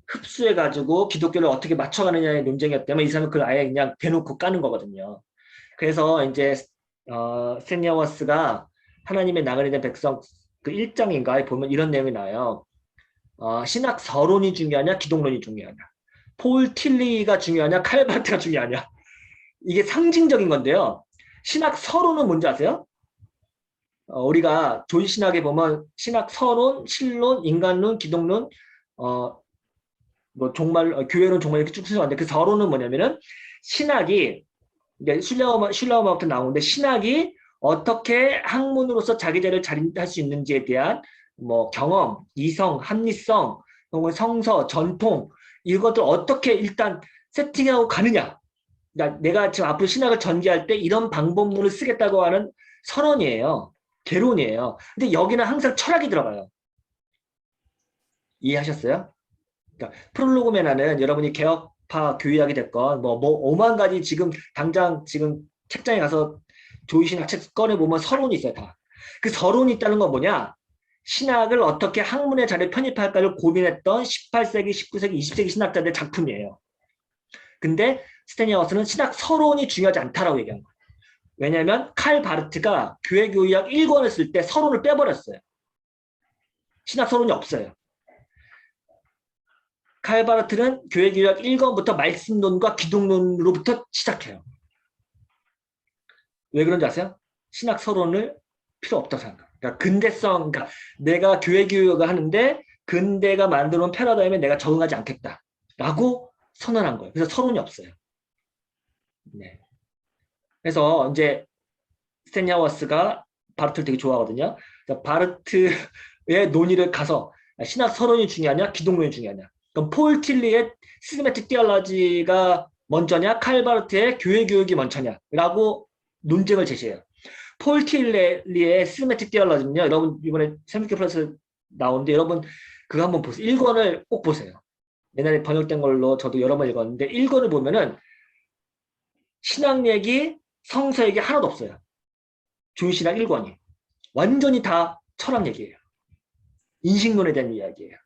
Speaker 1: 흡수해가지고 기독교를 어떻게 맞춰가느냐의 논쟁이었다면 이 사람은 그걸 아예 그냥 대놓고 까는 거거든요. 그래서 이제 스탠리 하워스가 하나님의 나그네 된 백성 그 1장인가에 보면 이런 내용이 나와요. 신학 서론이 중요하냐 기독론이 중요하냐 폴 틸리가 중요하냐 칼바트가 중요하냐 이게 상징적인 건데요. 신학 서론은 뭔지 아세요? 우리가 조이신학에 보면 신학 서론, 신론, 인간론, 기독론 뭐 종말 교회론 종말 이렇게 쭉 쓰는데 그 서론은 뭐냐면은 신학이 이게 슐라우마부터 나오는데 신학이 어떻게 학문으로서 자기 자리를 자리할 수 있는지에 대한 뭐 경험, 이성, 합리성, 혹은 성서, 전통 이것들 어떻게 일단 세팅하고 가느냐. 그러니까 내가 지금 앞으로 신학을 전개할 때 이런 방법론을 쓰겠다고 하는 선언이에요. 개론이에요. 근데 여기는 항상 철학이 들어가요. 이해하셨어요? 그러니까 프롤로그메나는 여러분이 개혁파 교의학이 됐건 뭐 5만 가지 지금 당장 지금 책장에 가서 조이신학 책 꺼내보면 서론이 있어요. 다. 그 서론이 있다는 건 뭐냐? 신학을 어떻게 학문의 자리에 편입할까를 고민했던 18세기, 19세기, 20세기 신학자들의 작품이에요. 근데 스테니하우스는 신학 서론이 중요하지 않다라고 얘기한 거예요. 왜냐하면 칼 바르트가 교회교의학 1권을 쓸 때 서론을 빼버렸어요. 신학 서론이 없어요. 칼 바르트는 교회교의학 1권부터 말씀론과 기독론으로부터 시작해요. 왜 그런지 아세요? 신학 서론을 필요 없다고 생각해요. 그러니까 근대성, 그러니까 내가 교회교육을 하는데 근대가 만들어놓은 패러다임에 내가 적응하지 않겠다라고 선언한 거예요. 그래서 서론이 없어요. 네. 그래서 이제 스탠야워스가 바르트를 되게 좋아하거든요. 그러니까 바르트의 논의를 가서 신학 서론이 중요하냐, 기독론이 중요하냐. 그럼 폴 틸리의 시스테매틱 디얼러지가 먼저냐, 칼 바르트의 교회 교육이 먼저냐라고 논쟁을 제시해요. 폴 틸리의 시스테매틱 디얼러지는요, 여러분 이번에 세미케 플러스 나오는데 여러분 그거 한번 보세요. 1권을 꼭 보세요. 옛날에 번역된 걸로 저도 여러 번 읽었는데 1권을 보면은 신학 얘기, 성서 얘기 하나도 없어요. 주신학 1권이. 완전히 다 철학 얘기예요. 인식론에 대한 이야기예요.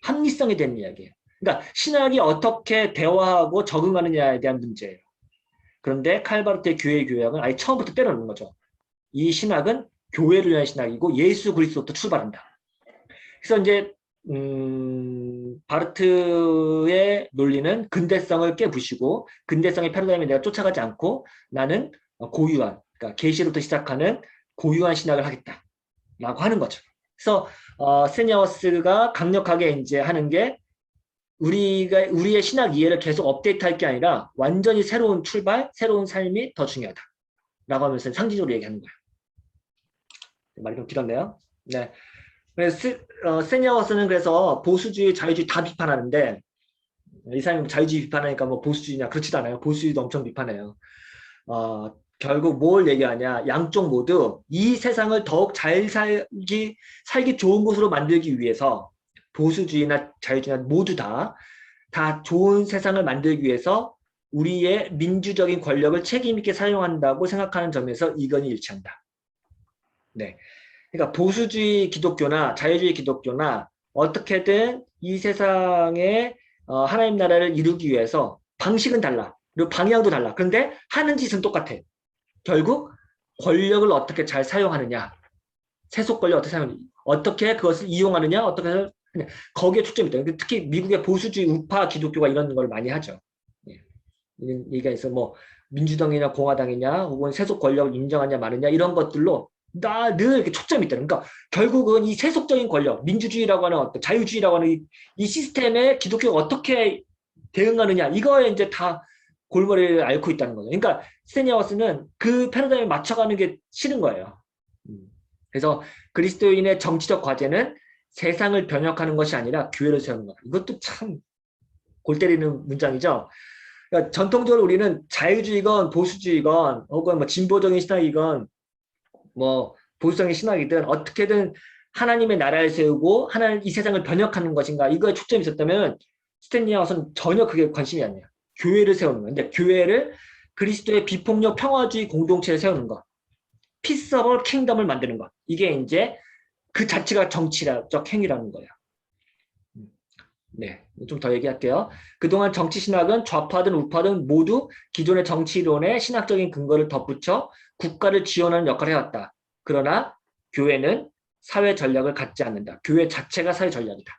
Speaker 1: 합리성에 대한 이야기예요. 그러니까 신학이 어떻게 대화하고 적응하느냐에 대한 문제예요. 그런데 칼바르트의 교회 교약은 아예 처음부터 때려놓은 거죠. 이 신학은 교회를 위한 신학이고 예수 그리스도부터 출발한다. 그래서 이제 바르트의 논리는 근대성을 깨부시고 근대성의 패러다임에 내가 쫓아가지 않고 나는 고유한, 그러니까 계시로부터 시작하는 고유한 신학을 하겠다라고 하는 거죠. 그래서 스테니하우스가 강력하게 이제 하는 게 우리의 신학 이해를 계속 업데이트할 게 아니라 완전히 새로운 출발, 새로운 삶이 더 중요하다라고 하면서 상징적으로 얘기하는 거예요. 말이 좀 길었네요. 네. 그래서 스테니하우스는 그래서 보수주의, 자유주의 다 비판하는데 이 사람이 자유주의 비판하니까 뭐 보수주의냐 그렇지도 않아요. 보수주의도 엄청 비판해요. 결국 뭘 얘기하냐, 양쪽 모두 이 세상을 더욱 잘 살기 좋은 곳으로 만들기 위해서 보수주의나 자유주의나 모두 다 좋은 세상을 만들기 위해서 우리의 민주적인 권력을 책임있게 사용한다고 생각하는 점에서 이견이 일치한다. 네. 그러니까 보수주의 기독교나 자유주의 기독교나 어떻게든 이 세상에 하나님 나라를 이루기 위해서 방식은 달라. 그리고 방향도 달라. 그런데 하는 짓은 똑같아. 결국 권력을 어떻게 잘 사용하느냐, 세속 권력 어떻게 사용하느냐, 어떻게 그것을 이용하느냐, 어떻게 하느냐, 거기에 초점이 있다. 특히 미국의 보수주의 우파 기독교가 이런 걸 많이 하죠. 이런 얘기가 있어. 뭐 민주당이냐 공화당이냐 혹은 세속 권력을 인정하냐 마느냐 이런 것들로 늘 이렇게 초점이 있다. 그러니까 결국은 이 세속적인 권력, 민주주의라고 하는 어떤 자유주의라고 하는 이 시스템에 기독교가 어떻게 대응하느냐 이거에 이제 다 골머리를 앓고 있다는 거죠. 그러니까 스테니하우스는 그 패러다임에 맞춰가는 게 싫은 거예요. 그래서 그리스도인의 정치적 과제는 세상을 변혁하는 것이 아니라 교회를 세우는 것. 이것도 참 골 때리는 문장이죠. 그러니까 전통적으로 우리는 자유주의건 보수주의건 혹은 뭐 진보적인 신학이건 뭐 보수적인 신학이든 어떻게든 하나님의 나라를 세우고 하나님 이 세상을 변혁하는 것인가 이거에 초점이 있었다면 스탠리하우스는 전혀 그게 관심이 아니에요. 교회를 세우는 거. 근데 교회를 그리스도의 비폭력 평화주의 공동체를 세우는 것. 피서블 킹덤을 만드는 것. 이게 이제 그 자체가 정치적 행위라는 거예요. 네, 좀 더 얘기할게요. 그동안 정치신학은 좌파든 우파든 모두 기존의 정치론의 신학적인 근거를 덧붙여 국가를 지원하는 역할을 해왔다. 그러나 교회는 사회 전략을 갖지 않는다. 교회 자체가 사회 전략이다.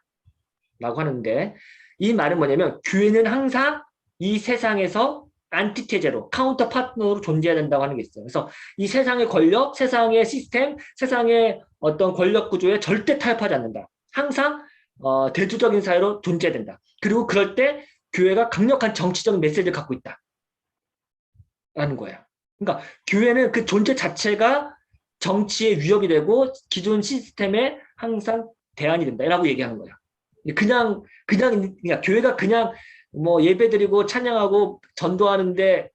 Speaker 1: 라고 하는데 이 말은 뭐냐면 교회는 항상 이 세상에서 안티테제로 카운터 파트너로 존재해야 된다고 하는 게 있어요. 그래서 이 세상의 권력, 세상의 시스템, 세상의 어떤 권력 구조에 절대 타협하지 않는다. 항상 대조적인 사회로 존재된다. 그리고 그럴 때 교회가 강력한 정치적인 메시지를 갖고 있다. 라는 거예요. 그러니까 교회는 그 존재 자체가 정치의 위협이 되고 기존 시스템에 항상 대안이 된다. 라고 얘기하는 거예요. 그냥 교회가 그냥 뭐 예배드리고 찬양하고 전도하는데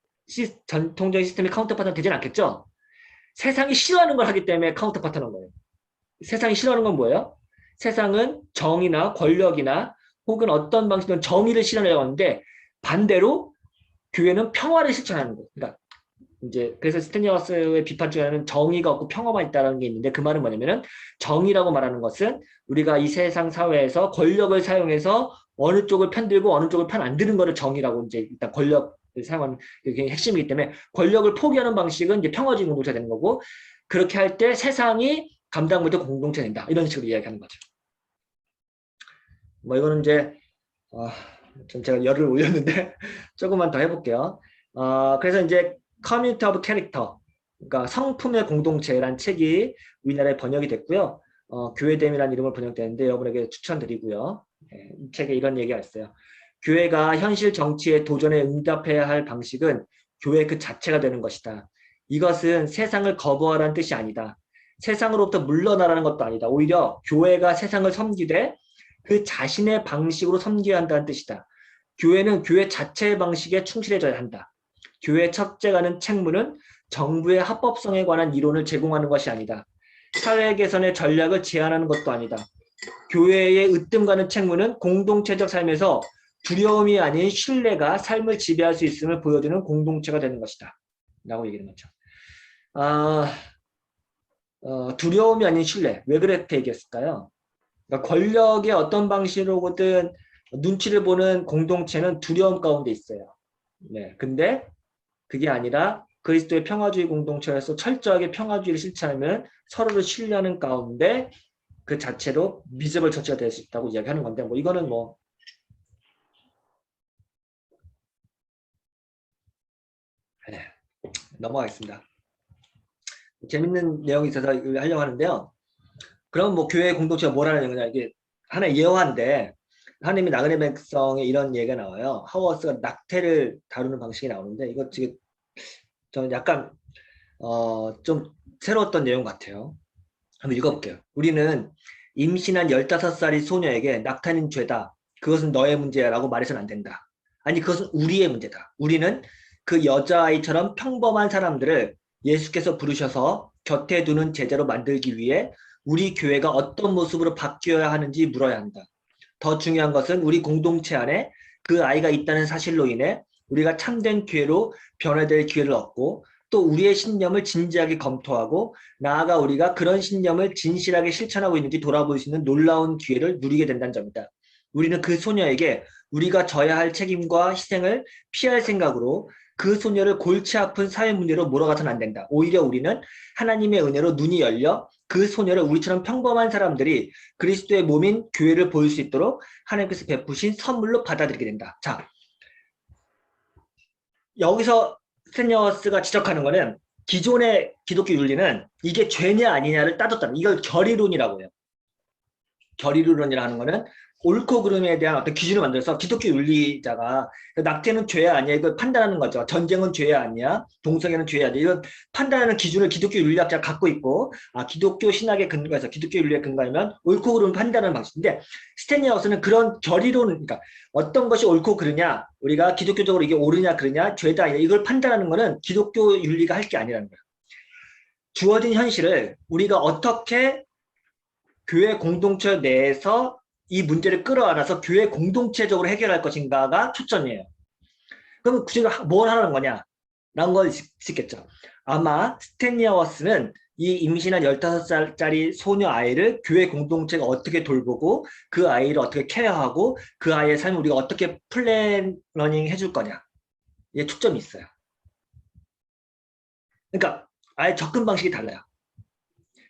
Speaker 1: 전통적인 시스템이 카운터파트는 되진 않겠죠? 세상이 싫어하는 걸 하기 때문에 카운터파트는 거예요. 세상이 싫어하는 건 뭐예요? 세상은 정의나 권력이나 혹은 어떤 방식으로 정의를 실현하려고 하는데 반대로 교회는 평화를 실천하는 거예요. 그러니까 이제 그래서 스탠리어스의 비판 중에 하나는 정의가 없고 평화만 있다는 게 있는데 그 말은 뭐냐면은 정의라고 말하는 것은 우리가 이 세상 사회에서 권력을 사용해서 어느 쪽을 편들고 어느 쪽을 편 안 드는 거를 정의라고 이제 일단 권력을 사용하는 게 핵심이기 때문에 권력을 포기하는 방식은 이제 평화주의 공동체가 되는 거고 그렇게 할 때 세상이 감당 못해 공동체 된다 이런 식으로 이야기하는 거죠. 뭐 이거는 이제 좀 제가 열을 올렸는데 조금만 더 해볼게요. 그래서 이제 커뮤니티 오브 캐릭터, 그러니까 성품의 공동체라는 책이 우리나라에 번역이 됐고요. 교회됨이라는 이름으로 번역되는데 여러분에게 추천드리고요. 이 책에 이런 얘기가 있어요. 교회가 현실 정치의 도전에 응답해야 할 방식은 교회 그 자체가 되는 것이다. 이것은 세상을 거부하라는 뜻이 아니다. 세상으로부터 물러나라는 것도 아니다. 오히려 교회가 세상을 섬기되 그 자신의 방식으로 섬겨야 한다는 뜻이다. 교회는 교회 자체의 방식에 충실해져야 한다. 교회 첩제가는 책무는 정부의 합법성에 관한 이론을 제공하는 것이 아니다. 사회 개선의 전략을 제안하는 것도 아니다. 교회의 으뜸가는 책무는 공동체적 삶에서 두려움이 아닌 신뢰가 삶을 지배할 수 있음을 보여주는 공동체가 되는 것이다. 라고 얘기하는 거죠. 두려움이 아닌 신뢰. 왜 그렇게 얘기했을까요? 그러니까 권력의 어떤 방식으로든 눈치를 보는 공동체는 두려움 가운데 있어요. 네, 근데 그게 아니라 그리스도의 평화주의 공동체에서 철저하게 평화주의를 실천하면 서로를 신뢰하는 가운데 그 자체로 미즈블 처치가 될 수 있다고 이야기하는 건데 뭐 이거는 뭐 네, 넘어가겠습니다. 재밌는 내용이 있어서 하려고 하는데요. 그럼 뭐 교회 공동체가 뭐라는 거냐 이게 하나의 예화인데 하나님의 나그네 백성에 이런 얘기가 나와요. 하워스가 낙태를 다루는 방식이 나오는데 이거 지금 저는 약간 좀 새로웠던 내용 같아요. 한번 읽어볼게요. 우리는 임신한 15살의 소녀에게 낙태는 죄다. 그것은 너의 문제야 라고 말해서는 안 된다. 아니 그것은 우리의 문제다. 우리는 그 여자아이처럼 평범한 사람들을 예수께서 부르셔서 곁에 두는 제자로 만들기 위해 우리 교회가 어떤 모습으로 바뀌어야 하는지 물어야 한다. 더 중요한 것은 우리 공동체 안에 그 아이가 있다는 사실로 인해 우리가 참된 교회로 변화될 기회를 얻고 또 우리의 신념을 진지하게 검토하고 나아가 우리가 그런 신념을 진실하게 실천하고 있는지 돌아볼 수 있는 놀라운 기회를 누리게 된다는 점이다. 우리는 그 소녀에게 우리가 져야 할 책임과 희생을 피할 생각으로 그 소녀를 골치 아픈 사회 문제로 몰아가서는 안 된다. 오히려 우리는 하나님의 은혜로 눈이 열려 그 소녀를 우리처럼 평범한 사람들이 그리스도의 몸인 교회를 보일 수 있도록 하나님께서 베푸신 선물로 받아들이게 된다. 자, 여기서 스탠리어스가 지적하는 거는 기존의 기독교 윤리는 이게 죄냐 아니냐를 따졌다는 이걸 결의론이라고 해요. 결의론이라 하는 거는 옳고 그름에 대한 어떤 기준을 만들어서 기독교 윤리자가 낙태는 죄야 아니야 이걸 판단하는 거죠. 전쟁은 죄야 아니야, 동성애는 죄야 아니야 이런 판단하는 기준을 기독교 윤리학자가 갖고 있고 기독교 신학의 근거에서 기독교 윤리의 근거이면 옳고 그름을 판단하는 방식인데 스탠리어스는 그런 결의론 그러니까 어떤 것이 옳고 그르냐 우리가 기독교적으로 이게 옳으냐 그르냐 죄다 아니냐 이걸 판단하는 거는 기독교 윤리가 할 게 아니라는 거예요. 주어진 현실을 우리가 어떻게 교회 공동체 내에서 이 문제를 끌어안아서 교회 공동체적으로 해결할 것인가가 초점이에요. 그럼 굳이 뭘 하라는 거냐? 라는 걸 짚겠죠. 아마 스탠리어스는 이 임신한 15살짜리 소녀 아이를 교회 공동체가 어떻게 돌보고 그 아이를 어떻게 케어하고 그 아이의 삶을 우리가 어떻게 플래너닝 해줄 거냐. 이게 초점이 있어요. 그러니까 아예 접근 방식이 달라요.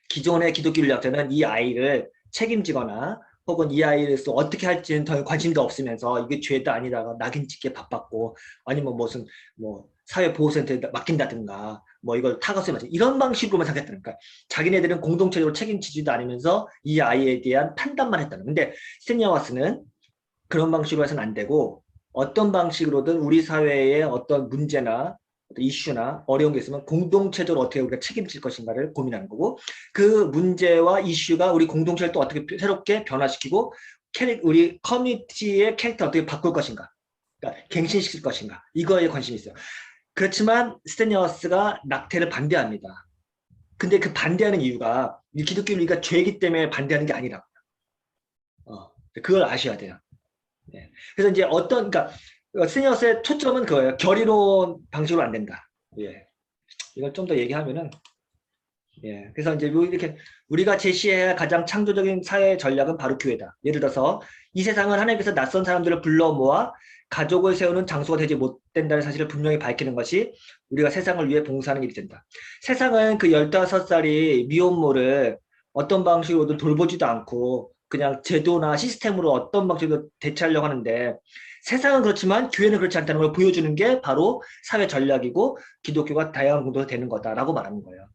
Speaker 1: 기존의 기독교 윤리학자는 이 아이를 책임지거나 혹은 이 아이를 어떻게 할지는 더 관심도 없으면서 이게 죄다 아니다가 낙인 찍기에 바빴고 아니면 무슨 뭐 사회보호센터에 맡긴다든가 뭐 이걸 타겟에 맞춰 이런 방식으로만 생각했다는 거야. 자기네들은 공동체적으로 책임지지도 않으면서 이 아이에 대한 판단만 했다는 거야. 근데 스탠리어스는 그런 방식으로 해서는 안 되고 어떤 방식으로든 우리 사회의 어떤 문제나 이슈나 어려운 게 있으면 공동체적으로 어떻게 우리가 책임질 것인가를 고민하는 거고 그 문제와 이슈가 우리 공동체를 또 어떻게 새롭게 변화시키고 우리 커뮤니티의 캐릭터 어떻게 바꿀 것인가, 그러니까 갱신시킬 것인가, 이거에 관심이 있어요. 그렇지만 스테니어스가 낙태를 반대합니다. 근데 그 반대하는 이유가 이 기독교 윤리가 죄이기 때문에 반대하는 게 아니라 그걸 아셔야 돼요. 네. 그래서 이제 그러니까 스테니어스의 초점은 그거예요. 결의로운 방식으로 안 된다. 예. 이걸 좀 더 얘기하면은 예. 그래서 이제 이렇게 우리가 제시해야 할 가장 창조적인 사회 전략은 바로 교회다. 예를 들어서 이 세상은 하나님께서 낯선 사람들을 불러 모아 가족을 세우는 장소가 되지 못된다는 사실을 분명히 밝히는 것이 우리가 세상을 위해 봉사하는 일이 된다. 세상은 그 15살이 미혼모를 어떤 방식으로든 돌보지도 않고 그냥 제도나 시스템으로 어떤 방식으로 대체하려고 하는데, 세상은 그렇지만 교회는 그렇지 않다는 걸 보여주는 게 바로 사회 전략이고 기독교가 다양한 공동체가 되는 거다라고 말하는 거예요.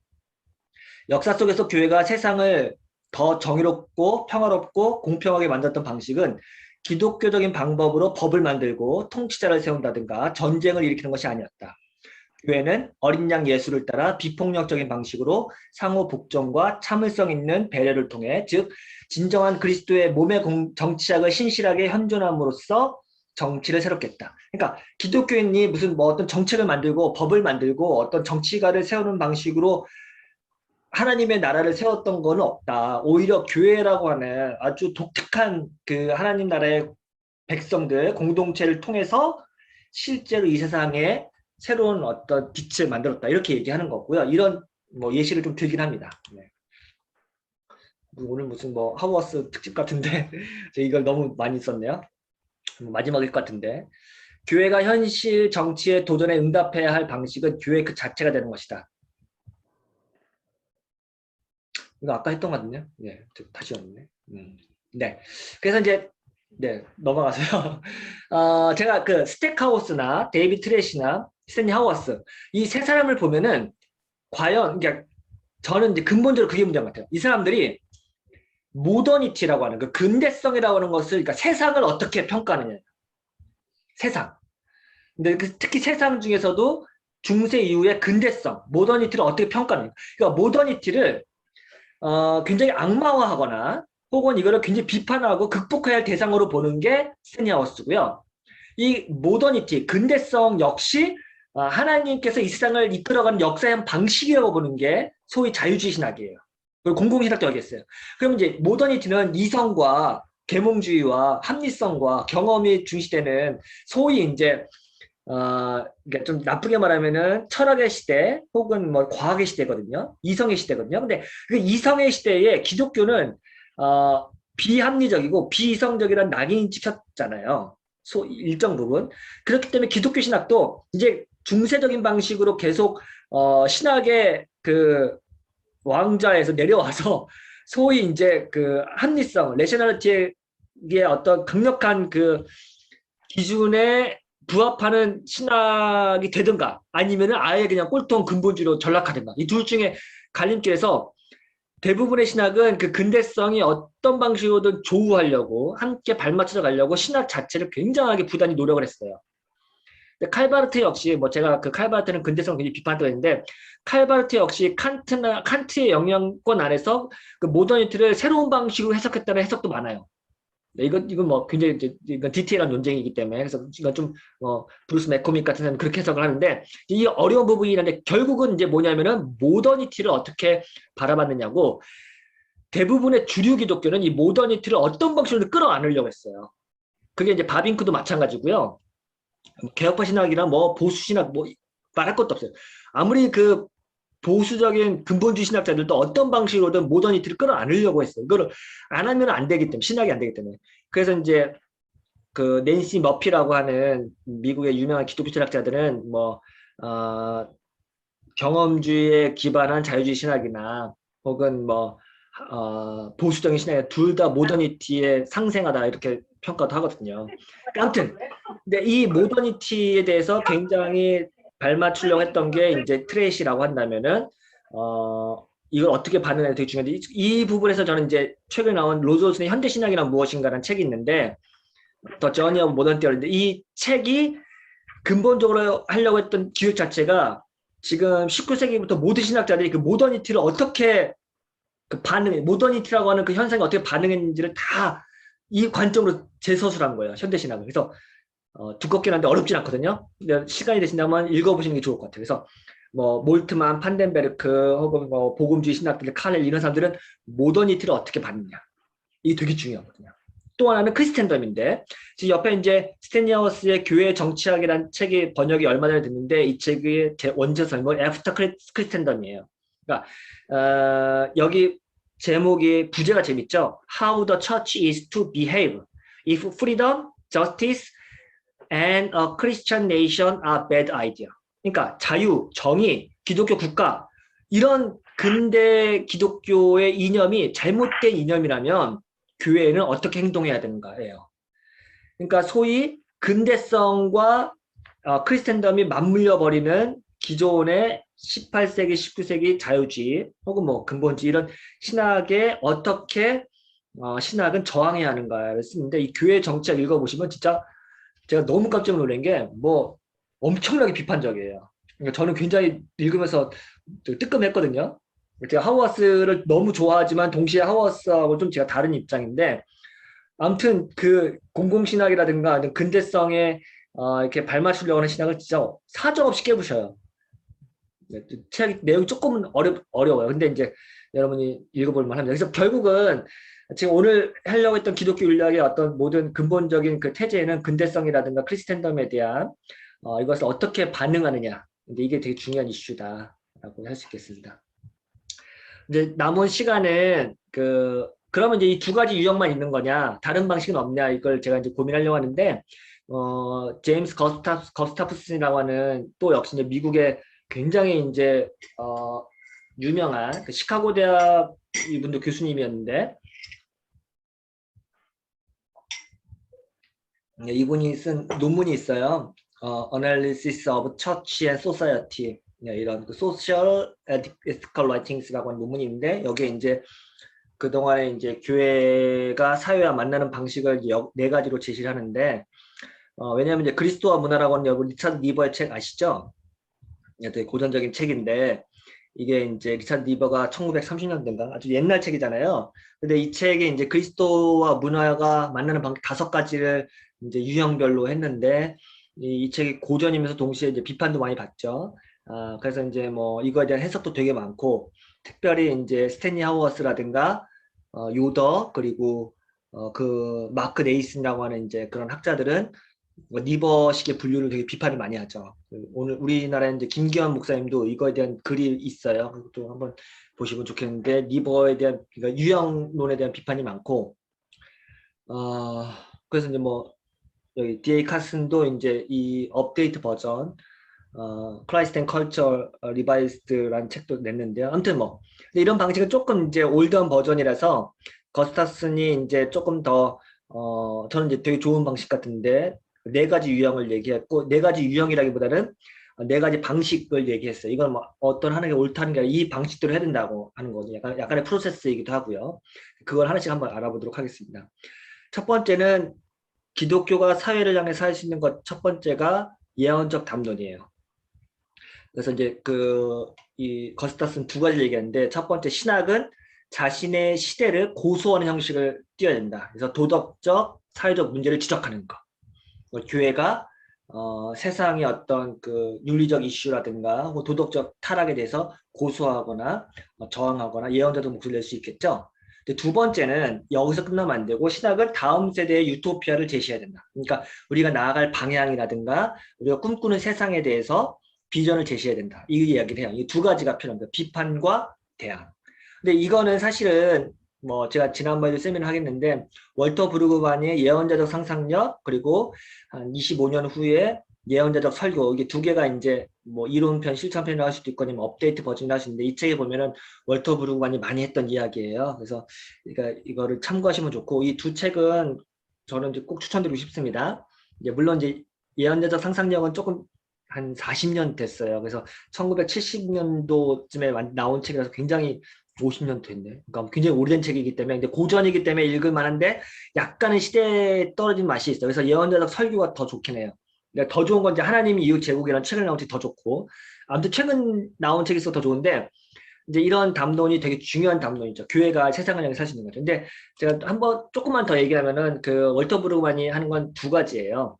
Speaker 1: 역사 속에서 교회가 세상을 더 정의롭고 평화롭고 공평하게 만들었던 방식은 기독교적인 방법으로 법을 만들고 통치자를 세운다든가 전쟁을 일으키는 것이 아니었다. 교회는 어린 양 예수를 따라 비폭력적인 방식으로 상호 복종과 참을성 있는 배려를 통해, 즉 진정한 그리스도의 몸의 정치학을 신실하게 현존함으로써 정치를 새롭게 했다. 그러니까 기독교인이 무슨 뭐 어떤 정책을 만들고 법을 만들고 어떤 정치가를 세우는 방식으로 하나님의 나라를 세웠던 건 없다. 오히려 교회라고 하는 아주 독특한 그 하나님 나라의 백성들 공동체를 통해서 실제로 이 세상에 새로운 어떤 빛을 만들었다. 이렇게 얘기하는 거고요. 이런 뭐 예시를 좀 들긴 합니다. 네. 오늘 무슨 뭐 하우어스 특집 같은데 이걸 너무 많이 썼네요. 마지막일 것 같은데, 교회가 현실 정치의 도전에 응답해야 할 방식은 교회 그 자체가 되는 것이다. 이거 아까 했던 것 같은데요. 네, 다시 왔네. 네, 그래서 이제 네 넘어가서요. 제가 그 스택하우스나 데이비드 트래시나 스탠리 하워스 이 세 사람을 보면은 과연, 그러니까 저는 이제 근본적으로 그게 문제인 것 같아요. 이 사람들이 모더니티라고 하는 그 근대성이라고 하는 것을, 그러니까 세상을 어떻게 평가하느냐. 세상. 근데 특히 세상 중에서도 중세 이후의 근대성, 모더니티를 어떻게 평가하느냐. 그러니까 모더니티를 굉장히 악마화하거나 혹은 이거를 굉장히 비판하고 극복해야 할 대상으로 보는 게 스테니하우스고요. 이 모더니티, 근대성 역시 하나님께서 이 세상을 이끌어가는 역사의 방식이라고 보는 게 소위 자유주의 신학이에요. 그리고 공공신학도 하겠어요. 그러면 이제 모더니티는 이성과 계몽주의와 합리성과 경험이 중시되는 소위 이제 그러니까 좀 나쁘게 말하면은 철학의 시대 혹은 뭐 과학의 시대거든요. 이성의 시대거든요. 근데 그 이성의 시대에 기독교는 비합리적이고 비이성적이라는 낙인이 찍혔잖아요. 일정 부분. 그렇기 때문에 기독교 신학도 이제 중세적인 방식으로 계속 신학의 그 왕좌에서 내려와서 소위 이제 그 합리성, 레셔널리티의 어떤 강력한 그 기준에 부합하는 신학이 되든가 아니면은 아예 그냥 꼴통 근본주의로 전락하든가, 이 둘 중에 갈림길에서 대부분의 신학은 그 근대성이 어떤 방식으로든 조우하려고 함께 발맞춰 가려고 신학 자체를 굉장하게 부단히 노력을 했어요. 근데 칼바르트 역시 뭐 제가 그 칼바르트는 근대성 굉장히 비판도 했는데, 칼바르트 역시 칸트의 영향권 안에서 그 모더니티를 새로운 방식으로 해석했다는 해석도 많아요. 이건 뭐 굉장히 이건 디테일한 논쟁이기 때문에, 그래서 이건 좀 브루스 맥코믹 같은 사람은 그렇게 해석을 하는데, 이 어려운 부분이란데 결국은 이제 뭐냐면은 모더니티를 어떻게 바라봤느냐고, 대부분의 주류 기독교는 이 모더니티를 어떤 방식으로 끌어안으려고 했어요. 그게 이제 바빙크도 마찬가지고요. 개혁파 신학이나 뭐 보수 신학 뭐 말할 것도 없어요. 아무리 그 보수적인 근본주의 신학자들도 어떤 방식으로든 모더니티를 끌어안으려고 했어요. 이거를 안 하면 안 되기 때문에, 신학이 안 되기 때문에. 그래서 이제 그 낸시 머피라고 하는 미국의 유명한 기독교 신학자들은 뭐 경험주의에 기반한 자유주의 신학이나 혹은 뭐 보수적인 신학이 둘 다 모더니티에 상생하다 이렇게 평가도 하거든요. 아무튼 근데 이 모더니티에 대해서 굉장히 발맞추려고 했던 게 이제 트레이시라고 한다면은 이걸 어떻게 반응해야 되게 중요한데, 이 부분에서 저는 이제 최근에 나온 로즈올슨의 현대신학이란 무엇인가라는 책이 있는데, 더 저니 오브 모던 티어리인데, 이 책이 근본적으로 하려고 했던 기획 자체가 지금 19세기부터 모든 신학자들이 그 모더니티를 어떻게 모더니티라고 하는 그 현상이 어떻게 반응했는지를 다 이 관점으로 재서술한 거예요. 현대신학을. 그래서 두껍긴 한데 어렵진 않거든요. 근데 시간이 되신다면 읽어보시는 게 좋을 것 같아요. 그래서 뭐 몰트만, 판덴베르크 혹은 뭐 복음주의 신학들, 카넬 이런 사람들은 모더니티를 어떻게 봤느냐. 이게 되게 중요하거든요. 또 하나는 크리스텐덤인데 지금 옆에 이제 스탠리하우스의 교회 정치학이라는 책이 번역이 얼마 전에 됐는데 이 책의 제 원제설은 애프터 크리스텐덤이에요. 그러니까 여기 제목이 부제가 재밌죠. How the Church is to behave if freedom, justice, and a Christian nation are bad idea. 그러니까 자유, 정의, 기독교 국가 이런 근대 기독교의 이념이 잘못된 이념이라면 교회는 어떻게 행동해야 되는가예요. 그러니까 소위 근대성과 크리스텐덤이 맞물려 버리는 기존의 18세기, 19세기 자유주의 혹은 뭐 근본주의 이런 신학에 어떻게 신학은 저항해야 하는가를 쓰는데 이 교회 정치학 읽어보시면 진짜 제가 너무 깜짝 놀란 게 뭐 엄청나게 비판적이에요. 그러니까 저는 굉장히 읽으면서 뜨끔했거든요. 제가 하우어스를 너무 좋아하지만 동시에 하우어스하고 좀 제가 다른 입장인데 아무튼 그 공공신학이라든가 근대성에 이렇게 발맞추려고 하는 신학을 진짜 사정없이 깨부셔요. 책 내용이 조금은 어려워요. 근데 이제 여러분이 읽어볼 만합니다. 그래서 결국은 지금 오늘 하려고 했던 기독교 윤리학의 어떤 모든 근본적인 그 태제에는 근대성이라든가 크리스텐덤에 대한 이것을 어떻게 반응하느냐. 근데 이게 되게 중요한 이슈다라고 할 수 있겠습니다. 이제 남은 시간은 그러면 이제 이 두 가지 유형만 있는 거냐, 다른 방식은 없냐, 이걸 제가 이제 고민하려고 하는데, 제임스 거스타프슨이라고 하는 또 역시 이제 미국의 굉장히 이제, 유명한 그 시카고 대학 이분도 교수님이었는데, 이분이 쓴 논문이 있어요. Analysis of Church and Society. 이런 그 Social Ethical Writings라고 하는 논문이 있는데, 여기에 이제 그동안에 이제 교회가 사회와 만나는 방식을 네 가지로 제시를 하는데, 왜냐하면 이제 그리스도와 문화라고 하는 여러분 리차드 니버의 책 아시죠? 되게 고전적인 책인데, 이게 이제 리차드 니버가 1930년대인가 아주 옛날 책이잖아요. 근데 이 책에 이제 그리스도와 문화가 만나는 방식 5가지를 이제 유형별로 했는데, 이 책이 고전이면서 동시에 이제 비판도 많이 받죠. 그래서 이제 뭐 이거에 대한 해석도 되게 많고, 특별히 이제 스탠리 하우어스라든가 요더 그리고 그 마크 네이슨이라고 하는 이제 그런 학자들은 뭐 니버식의 분류를 되게 비판을 많이 하죠. 오늘 우리나라에 이제 김기현 목사님도 이거에 대한 글이 있어요. 그것도 한번 보시면 좋겠는데 니버에 대한 그러니까 유형론에 대한 비판이 많고 그래서 이제 뭐 여기 D.A. 카슨도 이제 이 업데이트 버전 Christ and Culture Revised라는 책도 냈는데요. 아무튼 뭐 이런 방식은 조금 이제 올드한 버전이라서 거스타슨이 이제 조금 더 저는 이제 되게 좋은 방식 같은데 4가지 유형을 얘기했고 4가지 유형이라기보다는 4가지 방식을 얘기했어요. 이건 뭐 어떤 하는 게 옳다는 게 아니라 이 방식대로 해야 된다고 하는 거죠. 약간의 프로세스이기도 하고요. 그걸 하나씩 한번 알아보도록 하겠습니다. 첫 번째는 기독교가 사회를 향해 살 수 있는 것 첫 번째가 예언적 담론이에요. 그래서 이제 이 거스타스는 2가지를 얘기하는데 첫 번째 신학은 자신의 시대를 고소하는 형식을 띄어야 된다. 그래서 도덕적, 사회적 문제를 지적하는 거. 교회가 세상의 어떤 그 윤리적 이슈라든가 혹은 도덕적 타락에 대해서 고소하거나 저항하거나 예언자적 목소리를 낼 수 있겠죠. 근데 2번째는 여기서 끝나면 안 되고 신학은 다음 세대의 유토피아를 제시해야 된다. 그러니까 우리가 나아갈 방향이라든가 우리가 꿈꾸는 세상에 대해서 비전을 제시해야 된다. 이 이야기를 해요. 이 2가지가 필요합니다. 비판과 대안. 근데 이거는 사실은 뭐 제가 지난번에도 세미나 하겠는데 월터 브루그만의 예언자적 상상력 그리고 한 25년 후에 예언자적 설교 이게 2개가 이제 뭐 이론편 실천편이 나올 수도 있고 아니면 업데이트 버전이 나올 수 있는데 이 책에 보면은 월터 브루그만이 많이 했던 이야기예요. 그래서 그러니까 이거를 참고하시면 좋고 이 2책은 저는 이제 꼭 추천드리고 싶습니다. 이제 물론 이제 예언자적 상상력은 조금 한 40년 됐어요. 그래서 1970년도쯤에 나온 책이라서 굉장히 50년 됐네. 그러니까 굉장히 오래된 책이기 때문에 근데 고전이기 때문에 읽을 만한데 약간은 시대에 떨어진 맛이 있어요. 그래서 예언자적 설교가 더 좋긴 해요. 그러니까 더 좋은 건 이제 하나님이 이웃 제국이라는 책을 나온 책이 더 좋고 아무튼 최근 나온 책이 있어 더 좋은데 이제 이런 담론이 되게 중요한 담론이죠. 교회가 세상을 향해 살 수 있는 거죠. 근데 제가 한번 조금만 더 얘기하면은 그 월터 브루그만이 하는 건 두 가지예요.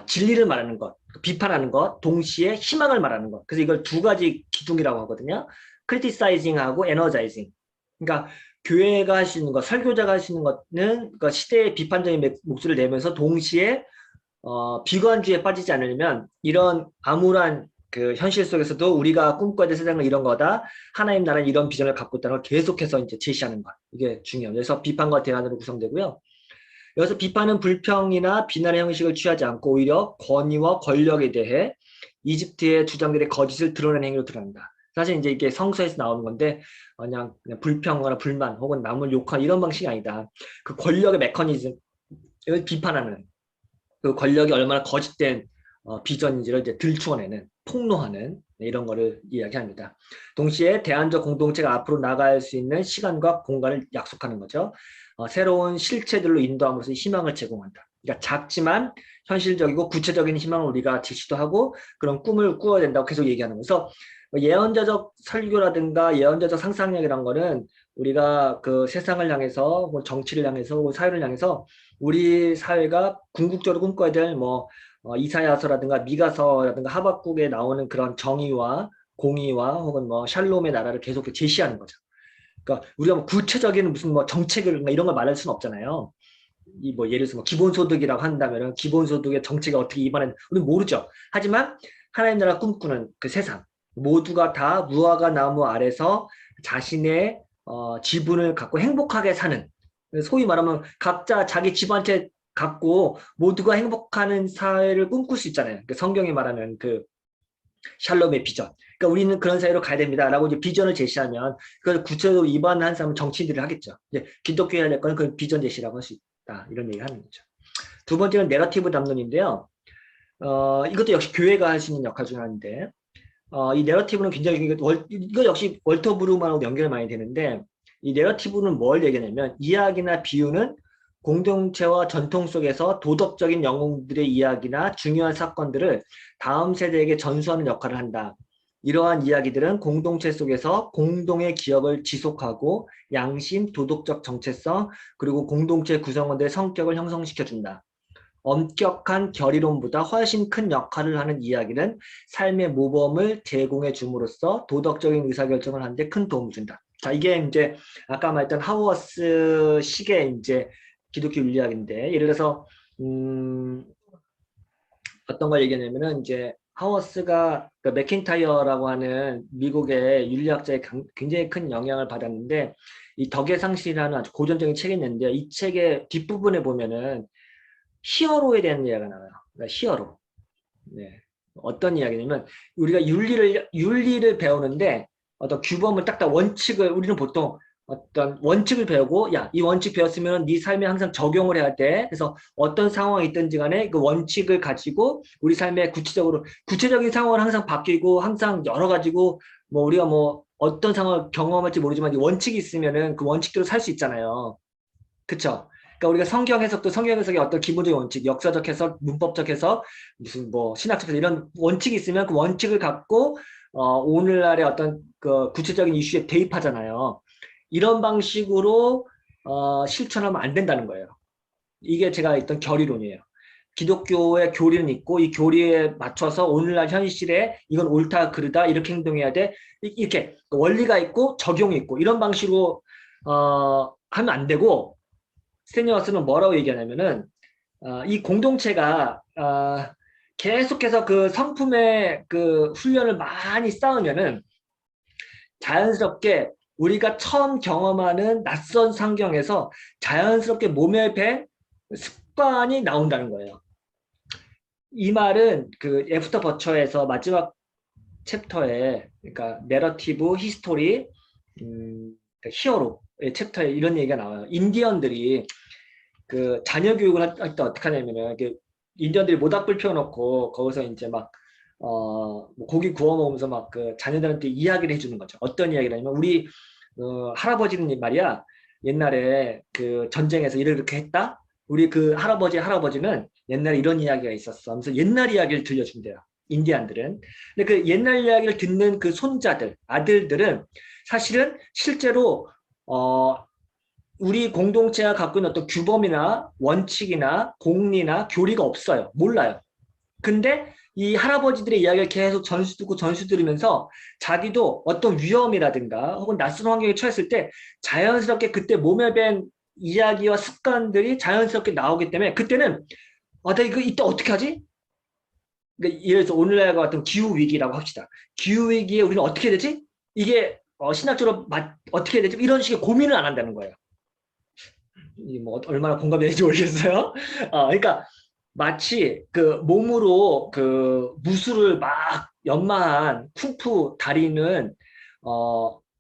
Speaker 1: 진리를 말하는 것, 비판하는 것, 동시에 희망을 말하는 것. 그래서 이걸 두 가지 기둥이라고 하거든요. criticizing하고 energizing. 그러니까 교회가 할 수 있는 것, 설교자가 할 수 있는 것은 그러니까 시대의 비판적인 목소리를 내면서 동시에 비관주의에 빠지지 않으려면 이런 암울한 그 현실 속에서도 우리가 꿈꿔야 될 세상은 이런 거다. 하나님 나라는 이런 비전을 갖고 있다는 걸 계속해서 이제 제시하는 것. 이게 중요해요. 그래서 비판과 대안으로 구성되고요. 여기서 비판은 불평이나 비난의 형식을 취하지 않고 오히려 권위와 권력에 대해 이집트의 주장들의 거짓을 드러내는 행위로 드러난다. 사실 이제 이게 성서에서 나오는 건데 그냥 불평거나 불만 혹은 남을 욕하는 이런 방식이 아니다. 그 권력의 메커니즘을 비판하는 그 권력이 얼마나 거짓된 비전인지를 이제 들추어내는 폭로하는 이런 거를 이야기합니다. 동시에 대안적 공동체가 앞으로 나갈 수 있는 시간과 공간을 약속하는 거죠. 새로운 실체들로 인도함으로써 희망을 제공한다. 그러니까 작지만 현실적이고 구체적인 희망을 우리가 제시도 하고 그런 꿈을 꾸어야 된다고 계속 얘기하는 거죠. 예언자적 설교라든가 예언자적 상상력이란 거는 우리가 그 세상을 향해서 정치를 향해서 사회를 향해서 우리 사회가 궁극적으로 꿈꿔야 될 이사야서라든가 미가서라든가 하박국에 나오는 그런 정의와 공의와 혹은 샬롬의 나라를 계속 제시하는 거죠. 그러니까 우리가 구체적인 무슨 정책을 이런 걸 말할 수는 없잖아요. 예를 들어서 기본소득이라고 한다면 기본소득의 정책이 어떻게 입안에 우리는 모르죠. 하지만 하나님 나라 꿈꾸는 그 세상 모두가 다 무화과 나무 아래서 자신의 지분을 갖고 행복하게 사는 소위 말하면 각자 자기 집 한 채 갖고 모두가 행복하는 사회를 꿈꿀 수 있잖아요. 성경이 말하는 그 샬롬의 비전. 그러니까 우리는 그런 사회로 가야 됩니다라고 이제 비전을 제시하면 그걸 구체적으로 입안한 사람은 정치인들을 하겠죠. 이제 기독교에 할 거는 그 비전 제시라고 할 수 있다. 이런 얘기를 하는 거죠. 두 번째는 내러티브 담론인데요. 이것도 역시 교회가 할 수 있는 역할 중 하나인데 이 내러티브는 굉장히 이거 역시 월터 브루만하고 연결 많이 되는데 이 내러티브는 뭘 얘기하냐면 이야기나 비유는 공동체와 전통 속에서 도덕적인 영웅들의 이야기나 중요한 사건들을 다음 세대에게 전수하는 역할을 한다. 이러한 이야기들은 공동체 속에서 공동의 기억을 지속하고 양심, 도덕적 정체성, 그리고 공동체 구성원들의 성격을 형성시켜준다. 엄격한 결의론보다 훨씬 큰 역할을 하는 이야기는 삶의 모범을 제공해 줌으로써 도덕적인 의사결정을 하는데 큰 도움을 준다. 자, 이게 이제 아까 말했던 하워스 식의 이제 기독교 윤리학인데, 예를 들어서 어떤 걸 얘기하냐면은 이제 하워스가 그 맥킨타이어라고 하는 미국의 윤리학자의 굉장히 큰 영향을 받았는데 이 덕의 상실이라는 아주 고전적인 책이 있는데 이 책의 뒷부분에 보면은 히어로에 대한 이야기가 나와요. 그러니까 히어로. 네. 어떤 이야기냐면 우리가 윤리를 배우는데 어떤 규범을 딱딱 원칙을 우리는 보통 어떤 원칙을 배우고 야, 이 원칙 배웠으면 네 삶에 항상 적용을 해야 돼. 그래서 어떤 상황이 있든지 간에 그 원칙을 가지고 우리 삶에 구체적인 상황은 항상 바뀌고 항상 여러 가지고 우리가 어떤 상황을 경험할지 모르지만 원칙이 있으면은 그 원칙대로 살 수 있잖아요. 그쵸? 그러니까 우리가 성경 해석도 성경 해석의 어떤 기본적인 원칙, 역사적 해석, 문법적 해석, 무슨 신학적 해석 이런 원칙이 있으면 그 원칙을 갖고 오늘날의 어떤 그 구체적인 이슈에 대입하잖아요. 이런 방식으로 실천하면 안 된다는 거예요. 이게 제가 했던 결의론이에요. 기독교의 교리는 있고 이 교리에 맞춰서 오늘날 현실에 이건 옳다 그르다 이렇게 행동해야 돼 이렇게 원리가 있고 적용이 있고 이런 방식으로 하면 안 되고 스테니어스는 뭐라고 얘기하냐면은 이 공동체가 계속해서 그 성품의 그 훈련을 많이 쌓으면은 자연스럽게 우리가 처음 경험하는 낯선 환경에서 자연스럽게 몸에 밴 습관이 나온다는 거예요. 이 말은 그 애프터 버처에서 마지막 챕터에 그러니까 내러티브 히스토리 히어로의 챕터에 이런 얘기가 나와요. 인디언들이 그 자녀 교육을 할 때 어떻게 하냐면은 인디언들이 모닥불 피워놓고 거기서 이제 고기 구워 먹으면서 그 자녀들한테 이야기를 해주는 거죠. 어떤 이야기라냐면 우리 할아버지는 말이야 옛날에 그 전쟁에서 이렇게 했다. 우리 그 할아버지는 옛날에 이런 이야기가 있었어 하면서 옛날 이야기를 들려준대요. 인디안들은. 근데 그 옛날 이야기를 듣는 그 손자들, 아들들은 사실은 실제로 우리 공동체가 갖고 있는 어떤 규범이나 원칙이나 공리나 교리가 없어요. 몰라요. 근데 이 할아버지들의 이야기를 계속 전수 듣고 전수 들으면서 자기도 어떤 위험이라든가 혹은 낯선 환경에 처했을 때 자연스럽게 그때 몸에 밴 이야기와 습관들이 자연스럽게 나오기 때문에 그때는 나 이거 이때 어떻게 하지? 그러니까 예를 들어서 오늘날과 같은 기후 위기라고 합시다. 기후 위기에 우리는 어떻게 해야 되지? 이게 신학적으로 어떻게 해야 되지? 이런 식의 고민을 안 한다는 거예요. 뭐 얼마나 공감되는지 모르겠어요. 그러니까 마치 그 몸으로 그 무술을 막 연마한 쿵푸 달인은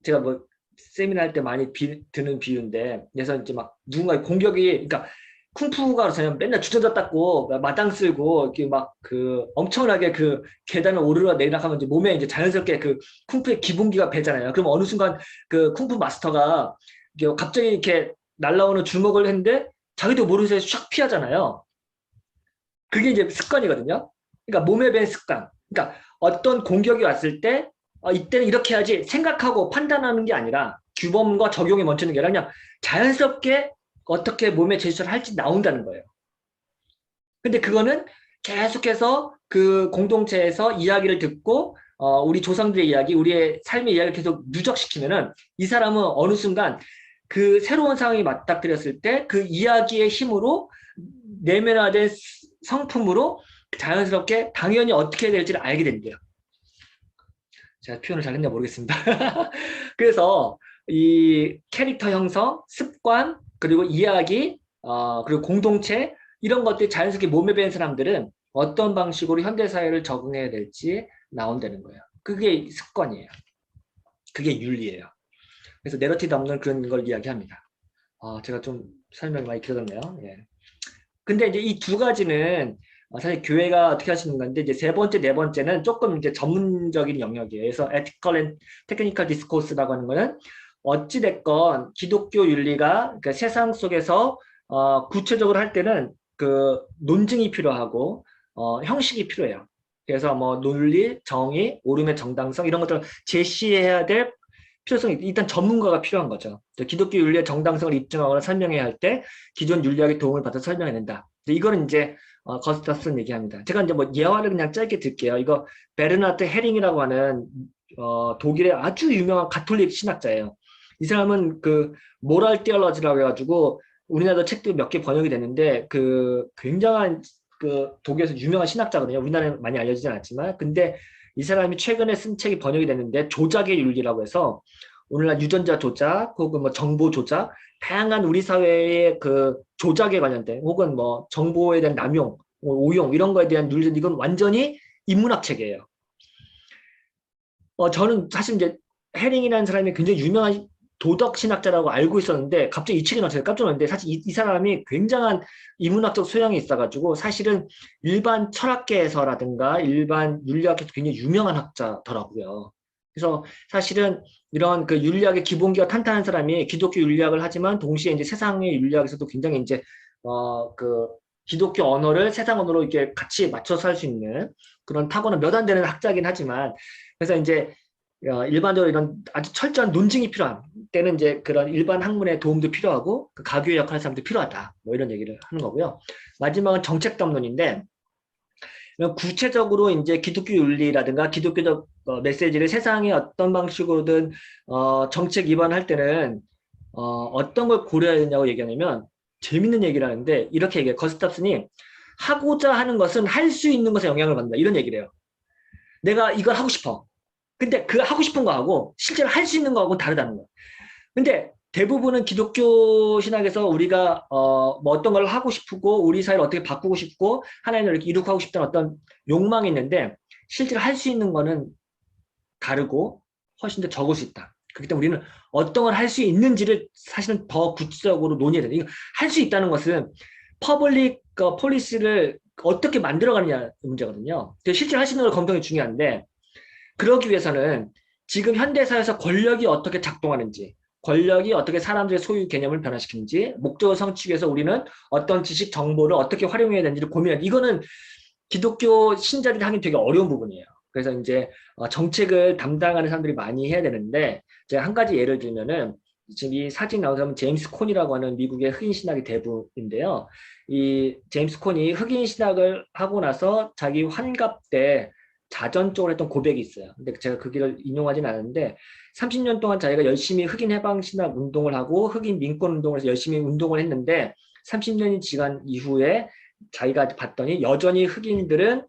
Speaker 1: 제가 뭐 세미나 할 때 많이 드는 비유인데 그래서 이제 막 누군가 공격이 그러니까 쿵푸가 그냥 맨날 주저앉아 닦고 마당 쓸고 이렇게 막 그 엄청나게 그 계단을 오르락 내리락 하면 이제 몸에 이제 자연스럽게 그 쿵푸의 기본기가 배잖아요. 그럼 어느 순간 그 쿵푸 마스터가 갑자기 이렇게 날라오는 주먹을 했는데 자기도 모르는 사이에 샥 피하잖아요. 그게 이제 습관이거든요. 그러니까 몸에 밴 습관. 그러니까 어떤 공격이 왔을 때 이때는 이렇게 해야지 생각하고 판단하는 게 아니라 규범과 적용에 멈추는 게 아니라 그냥 자연스럽게 어떻게 몸에 제스처를 할지 나온다는 거예요. 근데 그거는 계속해서 그 공동체에서 이야기를 듣고 우리 조상들의 이야기, 우리의 삶의 이야기를 계속 누적시키면은 이 사람은 어느 순간 그 새로운 상황이 맞닥뜨렸을 때 그 이야기의 힘으로 내면화된 성품으로 자연스럽게 당연히 어떻게 해야 될지를 알게 된대요. 제가 표현을 잘했나 모르겠습니다. 그래서 이 캐릭터 형성, 습관, 그리고 이야기, 그리고 공동체 이런 것들이 자연스럽게 몸에 배는 사람들은 어떤 방식으로 현대사회를 적응해야 될지 나온다는 거예요. 그게 습관이에요. 그게 윤리예요. 그래서 내러티브 없는 그런 걸 이야기합니다. 제가 좀 설명이 많이 길어졌네요. 예. 근데 이제 이 두 가지는 사실 교회가 어떻게 하시는 건데 이제 세 번째, 네 번째는 조금 이제 전문적인 영역이에요. 그래서 ethical and technical discourse라고 하는 거는 어찌 됐건 기독교 윤리가 그러니까 세상 속에서 구체적으로 할 때는 그 논증이 필요하고 형식이 필요해요. 그래서 뭐 논리, 정의, 옳음의 정당성 이런 것들을 제시해야 될 필요성이 일단 전문가가 필요한 거죠. 기독교 윤리의 정당성을 입증하거나 설명해야 할 때 기존 윤리학의 도움을 받아서 설명해야 된다. 이거는 이제 거스타스는 얘기합니다. 제가 이제 뭐 예화를 그냥 짧게 들게요. 이거 베르나트 헤링이라고 하는 독일의 아주 유명한 가톨릭 신학자예요. 이 사람은 그 모랄 티올로지라고 해가지고 우리나라도 책도 몇 개 번역이 됐는데 그 굉장한 그 독일에서 유명한 신학자거든요. 우리나라에 많이 알려지진 않았지만 근데 이 사람이 최근에 쓴 책이 번역이 됐는데 조작의 윤리라고 해서 오늘날 유전자 조작 혹은 뭐 정보 조작 다양한 우리 사회의 그 조작에 관련된 혹은 뭐 정보에 대한 남용, 오용 이런 거에 대한 윤리 이건 완전히 인문학 책이에요. 저는 사실 이제 해링이라는 사람이 굉장히 유명한 도덕 신학자라고 알고 있었는데 갑자기 이 책이 나와서 깜짝 놀랐는데 사실 이 사람이 굉장한 인문학적 소양이 있어가지고 사실은 일반 철학계에서라든가 일반 윤리학에서 굉장히 유명한 학자더라고요. 그래서 사실은 이런 그 윤리학의 기본기가 탄탄한 사람이 기독교 윤리학을 하지만 동시에 이제 세상의 윤리학에서도 굉장히 이제 그 기독교 언어를 세상 언어로 이렇게 같이 맞춰서 할 수 있는 그런 타고는 몇 안 되는 학자긴 하지만 그래서 이제 일반적으로 이런 아주 철저한 논증이 필요한 때는 이제 그런 일반 학문의 도움도 필요하고 그 가교의 역할을 하는 사람도 필요하다. 뭐 이런 얘기를 하는 거고요. 마지막은 정책 담론인데 구체적으로 이제 기독교 윤리라든가 기독교적 메시지를 세상에 어떤 방식으로든 정책 입안할 때는 어떤 걸 고려해야 되냐고 얘기하냐면 재밌는 얘기를 하는데 이렇게 얘기해요. 거스탑슨이 하고자 하는 것은 할 수 있는 것에 영향을 받는다. 이런 얘기를 해요. 내가 이걸 하고 싶어. 근데 그 하고 싶은 거하고 실제로 할 수 있는 거하고는 다르다는 거예요. 근데 대부분은 기독교 신학에서 우리가 뭐 어떤 걸 하고 싶고 우리 사회를 어떻게 바꾸고 싶고 하나님을 이렇게 이룩하고 싶다는 어떤 욕망이 있는데 실제로 할 수 있는 거는 다르고 훨씬 더 적을 수 있다. 그렇기 때문에 우리는 어떤 걸 할 수 있는지를 사실은 더 구체적으로 논의해야 된다. 할 수 있다는 것은 퍼블릭 폴리시를 어떻게 만들어가느냐 문제거든요. 실제로 할 수 있는 걸 검토하는 게 중요한데 그러기 위해서는 지금 현대사회에서 권력이 어떻게 작동하는지 권력이 어떻게 사람들의 소유 개념을 변화시키는지 목적을 성취하기 위해서 우리는 어떤 지식 정보를 어떻게 활용해야 되는지를 고민해야 돼. 이거는 기독교 신자들이 하긴 되게 어려운 부분이에요. 그래서 이제 정책을 담당하는 사람들이 많이 해야 되는데, 제가 한 가지 예를 들면은 지금 이 사진 나온 사람은 제임스 콘이라고 하는 미국의 흑인 신학의 대부인데요. 이 제임스 콘이 흑인 신학을 하고 나서 자기 환갑 때 자전적으로 했던 고백이 있어요. 근데 제가 그 길을 인용하진 않았는데 30년 동안 자기가 열심히 흑인 해방 신학 운동을 하고 흑인 민권 운동을 해서 열심히 운동을 했는데 30년이 지난 이후에 자기가 봤더니 여전히 흑인들은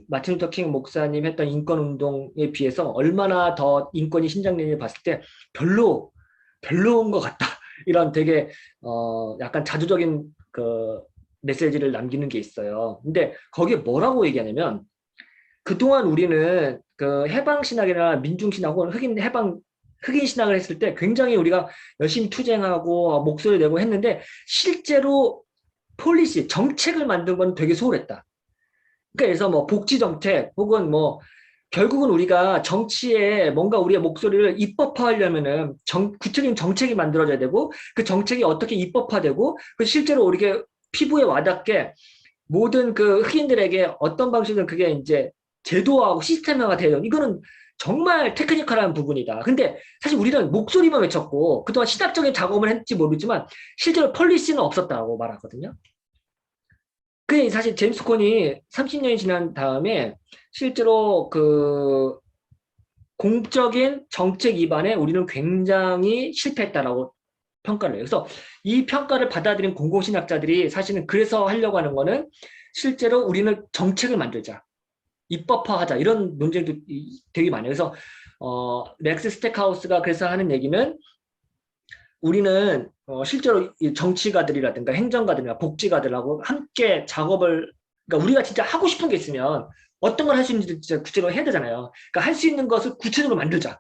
Speaker 1: 마틴 루터 킹 목사님 했던 인권 운동에 비해서 얼마나 더 인권이 신장되는지 봤을 때 별로인 것 같다. 이런 되게 약간 자조적인 그 메시지를 남기는 게 있어요. 근데 거기에 뭐라고 얘기하냐면 그동안 우리는 그 해방 신학이나 민중 신학 혹은 흑인 신학을 했을 때 굉장히 우리가 열심히 투쟁하고 목소리 내고 했는데 실제로 폴리시 정책을 만든 건 되게 소홀했다. 그래서 뭐 복지 정책 혹은 뭐 결국은 우리가 정치에 뭔가 우리의 목소리를 입법화하려면은 구체적인 정책이 만들어져야 되고 그 정책이 어떻게 입법화되고 그 실제로 우리가 피부에 와닿게 모든 그 흑인들에게 어떤 방식으로 그게 이제 제도화하고 시스템화가 돼요. 이거는 정말 테크니컬한 부분이다. 근데 사실 우리는 목소리만 외쳤고 그동안 신학적인 작업을 했지 모르지만 실제로 폴리시는 없었다고 말하거든요. 그게 사실 제임스 콘이 30년이 지난 다음에 실제로 그 공적인 정책 입안에 우리는 굉장히 실패했다라고 평가를 해요. 그래서 이 평가를 받아들인 공공신학자들이 사실은 그래서 하려고 하는 거는 실제로 우리는 정책을 만들자. 입법화하자. 이런 논쟁도 되게 많아요. 그래서 맥스 스택하우스가 그래서 하는 얘기는 우리는 실제로 정치가들이라든가 행정가들이나 복지가들하고 함께 작업을 그러니까 우리가 진짜 하고 싶은 게 있으면 어떤 걸 할 수 있는지 진짜 구체적으로 해야 되잖아요. 그러니까 할 수 있는 것을 구체적으로 만들자.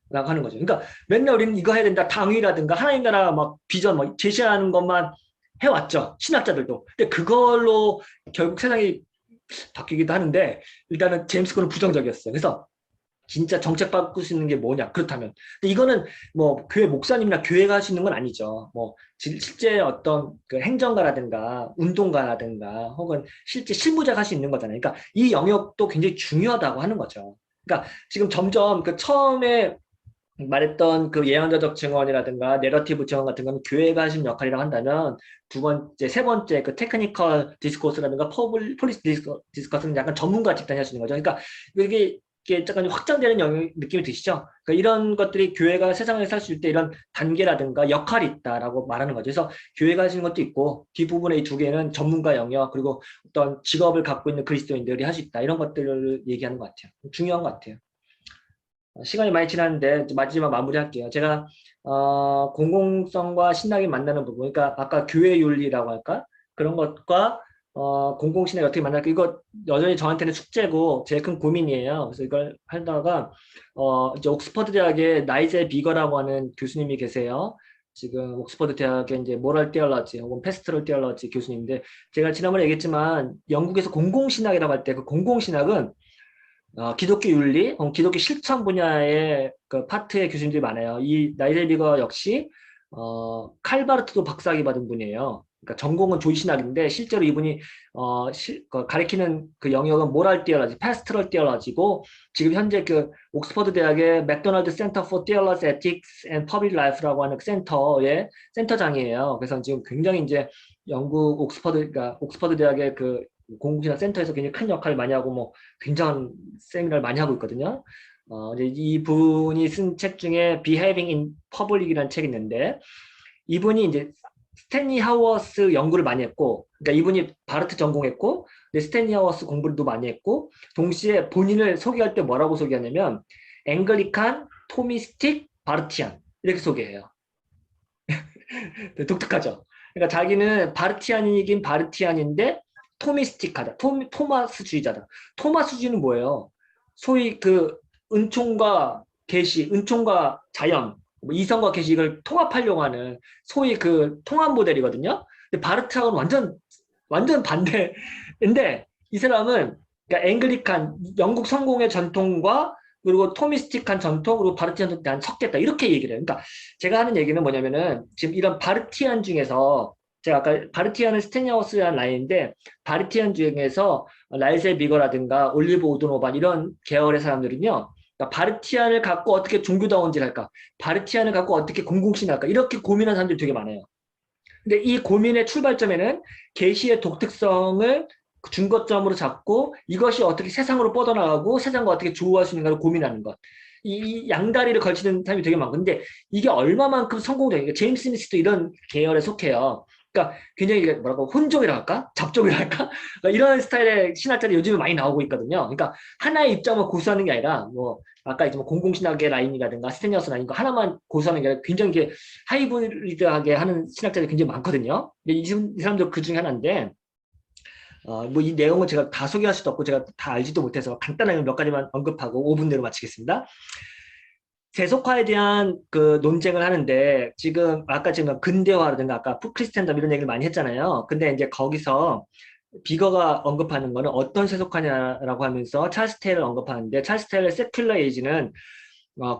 Speaker 1: 라고 하는 거죠. 그러니까 맨날 우리는 이거 해야 된다. 당위라든가 하나님 나라 막 비전 막 제시하는 것만 해왔죠. 신학자들도. 근데 그걸로 결국 세상이 바뀌기도 하는데 일단은 제임스 콘은 부정적이었어요. 그래서 진짜 정책 바꿀 수 있는 게 뭐냐? 그렇다면. 근데 이거는 뭐 교회 목사님이나 교회가 할 수 있는 건 아니죠. 뭐 실제 어떤 그 행정가라든가 운동가라든가 혹은 실제 실무자가 할 수 있는 거잖아요. 그러니까 이 영역도 굉장히 중요하다고 하는 거죠. 그러니까 지금 점점 그 처음에 말했던 그 예언자적 증언이라든가 내러티브 증언 같은 거는 교회가 하신 역할이라고 한다면 두 번째, 세 번째 그 테크니컬 디스코스라든가 폴리스 디스커스는 약간 전문가 집단이 할 수 있는 거죠. 그러니까 이게 약간 확장되는 느낌이 드시죠? 그러니까 이런 것들이 교회가 세상에 살 수 있을 때 이런 단계라든가 역할이 있다라고 말하는 거죠. 그래서 교회가 하시는 것도 있고 뒷부분의 이 두 개는 전문가 영역 그리고 어떤 직업을 갖고 있는 그리스도인들이 할 수 있다. 이런 것들을 얘기하는 것 같아요. 중요한 것 같아요. 시간이 많이 지났는데 마지막 마무리할게요. 제가 공공성과 신학이 만나는 부분, 그러니까 아까 교회 윤리라고 할까 그런 것과 공공신학이 어떻게 만날까 이거 여전히 저한테는 숙제고 제일 큰 고민이에요. 그래서 이걸 하다가 이제 옥스퍼드 대학에 나이젤 비거라고 하는 교수님이 계세요. 지금 옥스퍼드 대학의 이제 모럴 테올로지 혹은 페스트럴 테올로지 교수님인데 제가 지난번에 얘기했지만 영국에서 공공신학이라고 할 때 그 공공신학은 기독교 윤리, 기독교 실천 분야의 그 파트의 교수님들이 많아요. 이 나이젤 비거 역시 칼바르트도 박사학위 받은 분이에요. 그러니까 전공은 조이신학인데 실제로 이분이 가리키는 그 영역은 모랄 티얼러지, 패스트럴 티얼러지고 지금 현재 그 옥스퍼드 대학의 맥도날드 센터 포 티얼러스 에틱스 앤 퍼블릭 라이프라고 하는 센터의 센터장이에요. 그래서 지금 굉장히 이제 영국 그러니까 옥스퍼드 대학의 그 공공신학 센터에서 굉장히 큰 역할을 많이 하고 뭐 굉장한 세미나를 많이 하고 있거든요. 이제 이 분이 쓴 책 중에 Behaving in Public이라는 책이 있는데 이분이 이제 스탠리 하워스 연구를 많이 했고, 그러니까 이분이 바르트 전공했고, 스탠리 하워스 공부도 많이 했고, 동시에 본인을 소개할 때 뭐라고 소개하냐면 앵글리칸, 토미스틱, 바르티안 이렇게 소개해요. 독특하죠. 그러니까 자기는 바르티안이긴 바르티안인데 토미스틱하다. 토마스주의자다. 토마스주의는 뭐예요? 소위 그 은총과 계시, 은총과 자연, 뭐 이성과 계시 이걸 통합하려고 하는 소위 그 통합 모델이거든요. 근데 바르트하고는 완전 반대인데 이 사람은 그러니까 앵글리칸 영국 성공의 전통과 그리고 토미스틱한 전통 그리고 바르티안 전통이 섞였다 이렇게 얘기를 해요. 그러니까 제가 하는 얘기는 뭐냐면은 지금 이런 바르티안 중에서 제가 아까 바르티아는 스테니하우스라는 라인인데 바르티안 중에서 라이셀 비거라든가 올리브 오도노반 이런 계열의 사람들은요. 그러니까 바르티안을 갖고 어떻게 종교다원질을 할까? 바르티안을 갖고 어떻게 공공신할까? 이렇게 고민하는 사람들이 되게 많아요. 근데 이 고민의 출발점에는 계시의 독특성을 중거점으로 잡고 이것이 어떻게 세상으로 뻗어나가고 세상과 어떻게 조우할 수 있는가를 고민하는 것. 이 양다리를 걸치는 사람이 되게 많고 근데 이게 얼마만큼 성공적인가? 제임스 스미스도 이런 계열에 속해요. 그러니까 굉장히 뭐라고 혼종이라 할까? 잡종이라 할까? 그러니까 이런 스타일의 신학자들이 요즘에 많이 나오고 있거든요. 그러니까 하나의 입장을 고수하는 게 아니라 뭐 아까 이제 뭐 공공신학의 라인이라든가 스테니어스 라인 거 하나만 고수하는 게 아니라 굉장히 이게 하이브리드하게 하는 신학자들이 굉장히 많거든요. 근데 이 사람도 그 중에 하나인데 뭐 이 내용은 제가 다 소개할 수도 없고 제가 다 알지도 못해서 간단하게 몇 가지만 언급하고 5분 내로 마치겠습니다. 세속화에 대한 그 논쟁을 하는데 지금 아까 지금 근대화라든가 아까 크리스텐덤 이런 얘기를 많이 했잖아요. 근데 이제 거기서 비거가 언급하는 거는 어떤 세속화냐라고 하면서 찰스 테일을 언급하는데 찰스 테일의 세큘러 에이지는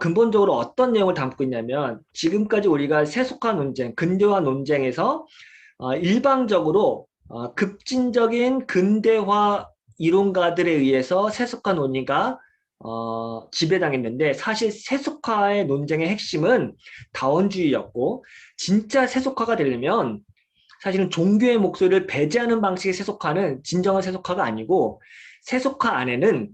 Speaker 1: 근본적으로 어떤 내용을 담고 있냐면 지금까지 우리가 세속화 논쟁, 근대화 논쟁에서 일방적으로 급진적인 근대화 이론가들에 의해서 세속화 논의가 지배당했는데 사실 세속화의 논쟁의 핵심은 다원주의였고 진짜 세속화가 되려면 사실은 종교의 목소리를 배제하는 방식의 세속화는 진정한 세속화가 아니고 세속화 안에는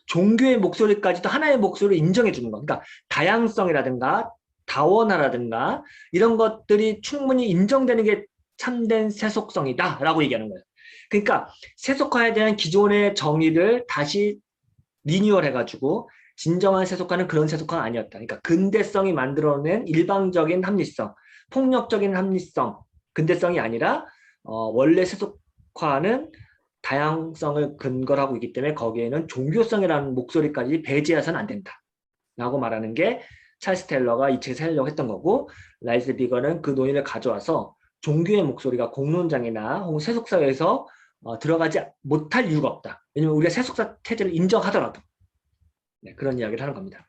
Speaker 1: 종교의 목소리까지도 하나의 목소리를 인정해 주는 거. 그러니까 다양성이라든가 다원화라든가 이런 것들이 충분히 인정되는 게 참된 세속성이다라고 얘기하는 거예요. 그러니까 세속화에 대한 기존의 정의를 다시 리뉴얼 해가지고 진정한 세속화는 그런 세속화가 아니었다. 그러니까 근대성이 만들어낸 일방적인 합리성, 폭력적인 합리성, 근대성이 아니라 원래 세속화는 다양성을 근거로 하고 있기 때문에 거기에는 종교성이라는 목소리까지 배제해서는 안 된다. 라고 말하는 게 찰스 텔러가 이 책에서 하려고 했던 거고 라이스 비거는 그 논의를 가져와서 종교의 목소리가 공론장이나 혹은 세속사회에서 들어가지 못할 이유가 없다. 왜냐하면 우리가 세속사 태제를 인정하더라도 네, 그런 이야기를 하는 겁니다.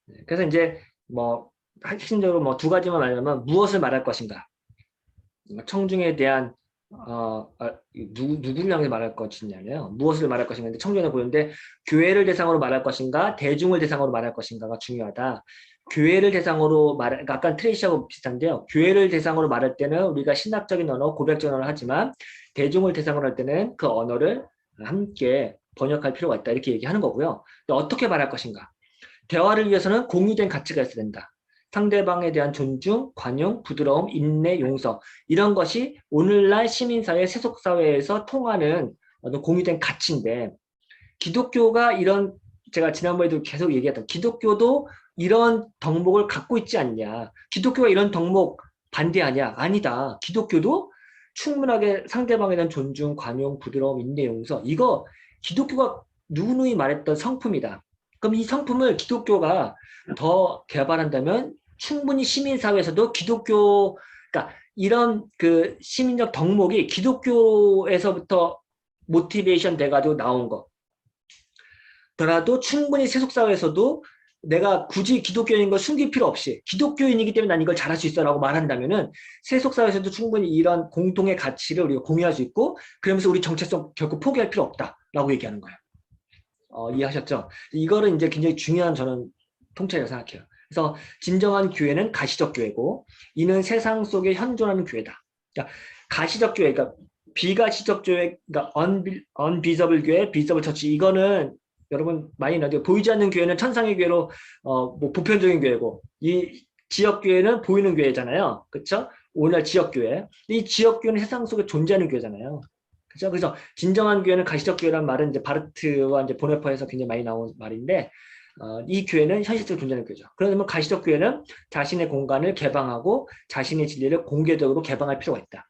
Speaker 1: 네, 그래서 이제 뭐 핵심적으로 뭐 두 가지만 말하면 무엇을 말할 것인가 청중에 대한 누구를 향해 말할 것이냐면 무엇을 말할 것인가 청중에 보는데 교회를 대상으로 말할 것인가 대중을 대상으로 말할 것인가가 중요하다. 교회를 대상으로 그러니까 아까 트레이시하고 비슷한데요. 교회를 대상으로 말할 때는 우리가 신학적인 언어, 고백적인 언어를 하지만 대중을 대상으로 할 때는 그 언어를 함께 번역할 필요가 있다. 이렇게 얘기하는 거고요. 어떻게 말할 것인가? 대화를 위해서는 공유된 가치가 있어야 된다. 상대방에 대한 존중, 관용, 부드러움, 인내, 용서 이런 것이 오늘날 시민사회, 세속사회에서 통하는 어떤 공유된 가치인데 기독교가 이런 제가 지난번에도 계속 얘기했던 기독교도 이런 덕목을 갖고 있지 않냐. 기독교가 이런 덕목 반대하냐. 아니다. 기독교도 충분하게 상대방에 대한 존중, 관용, 부드러움, 인내, 용서 이거 기독교가 누누이 말했던 성품이다. 그럼 이 성품을 기독교가 더 개발한다면 충분히 시민사회에서도 기독교, 그러니까 이런 그 시민적 덕목이 기독교에서부터 모티베이션 돼가지고 나온 거. 더라도 충분히 세속사회에서도 내가 굳이 기독교인인 걸 숨길 필요 없이 기독교인이기 때문에 난 이걸 잘할 수 있어 라고 말한다면은 세속사회에서도 충분히 이런 공통의 가치를 우리가 공유할 수 있고 그러면서 우리 정체성 결코 포기할 필요 없다 라고 얘기하는 거예요. 이해하셨죠? 이거를 이제 굉장히 중요한 저는 통찰이라고 생각해요. 그래서 진정한 교회는 가시적 교회고 이는 세상 속에 현존하는 교회다. 그러니까 가시적 교회, 그러니까 비가시적 교회, 그러니까 unvisible 교회, visible 처치 이거는 여러분 많이 나죠. 보이지 않는 교회는 천상의 교회로 뭐 보편적인 교회고 이 지역 교회는 보이는 교회잖아요. 그렇죠? 오늘 지역 교회. 이 지역 교회는 세상 속에 존재하는 교회잖아요. 그렇죠? 그래서 진정한 교회는 가시적 교회라는 말은 이제 바르트와 이제 보네퍼에서 굉장히 많이 나온 말인데 이 교회는 현실적으로 존재하는 교회죠. 그러면 가시적 교회는 자신의 공간을 개방하고 자신의 진리를 공개적으로 개방할 필요가 있다.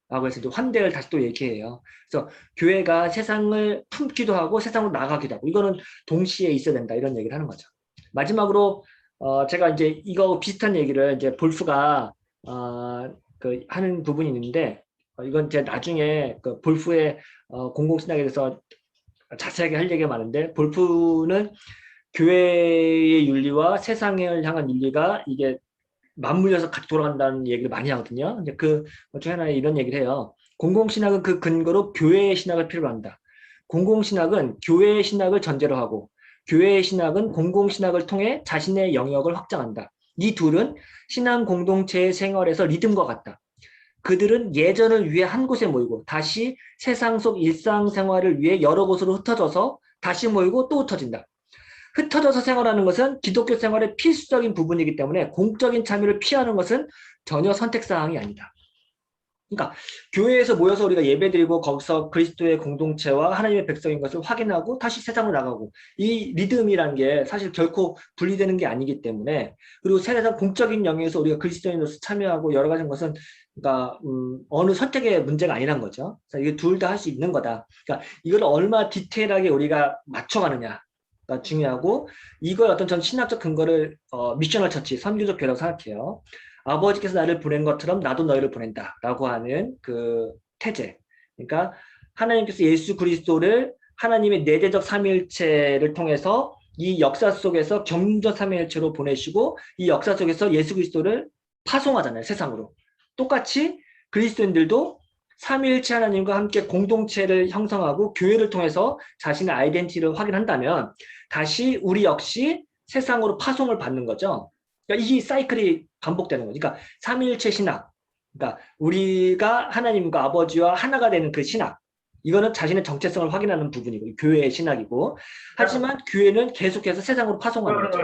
Speaker 1: 라고 해서 이제 환대를 다시 또 얘기해요. 그래서 교회가 세상을 품기도 하고 세상으로 나가기도 하고 이거는 동시에 있어야 된다 이런 얘기를 하는 거죠. 마지막으로 제가 이제 이거 비슷한 얘기를 이제 볼프가 그 하는 부분이 있는데 이건 제가 나중에 그 볼프의 공공신학에 대해서 자세하게 할 얘기가 많은데 볼프는 교회의 윤리와 세상을 향한 윤리가 이게 맞물려서 같이 돌아간다는 얘기를 많이 하거든요. 이제 그 중에 하나에 이런 얘기를 해요. 공공신학은 그 근거로 교회의 신학을 필요로 한다. 공공신학은 교회의 신학을 전제로 하고 교회의 신학은 공공신학을 통해 자신의 영역을 확장한다. 이 둘은 신앙 공동체의 생활에서 리듬과 같다. 그들은 예전을 위해 한 곳에 모이고 다시 세상 속 일상생활을 위해 여러 곳으로 흩어져서 다시 모이고 또 흩어진다. 흩어져서 생활하는 것은 기독교 생활의 필수적인 부분이기 때문에 공적인 참여를 피하는 것은 전혀 선택사항이 아니다. 그러니까 교회에서 모여서 우리가 예배드리고 거기서 그리스도의 공동체와 하나님의 백성인 것을 확인하고 다시 세상으로 나가고 이 리듬이란 게 사실 결코 분리되는 게 아니기 때문에 그리고 세상 공적인 영역에서 우리가 그리스도인으로서 참여하고 여러 가지 것은 그러니까 어느 선택의 문제가 아니란 거죠. 이게 둘 다 할 수 있는 거다. 그러니까 이걸 얼마 디테일하게 우리가 맞춰가느냐 가 중요하고 이걸 어떤 전 신학적 근거를 미셔널 처치, 선교적 교회라고 생각해요. 아버지께서 나를 보낸 것처럼 나도 너희를 보낸다 라고 하는 그 태제. 그러니까 하나님께서 예수 그리스도를 하나님의 내재적 삼위일체를 통해서 이 역사 속에서 경륜적 삼위일체로 보내시고 이 역사 속에서 예수 그리스도를 파송하잖아요. 세상으로. 똑같이 그리스도인들도 삼위일체 하나님과 함께 공동체를 형성하고 교회를 통해서 자신의 아이덴티티를 확인한다면 다시 우리 역시 세상으로 파송을 받는 거죠. 그러니까 이 사이클이 반복되는 거죠. 그러니까 삼위일체 신학, 그러니까 우리가 하나님과 아버지와 하나가 되는 그 신학, 이거는 자신의 정체성을 확인하는 부분이고 교회의 신학이고, 하지만 교회는 계속해서 세상으로 파송하는 거죠.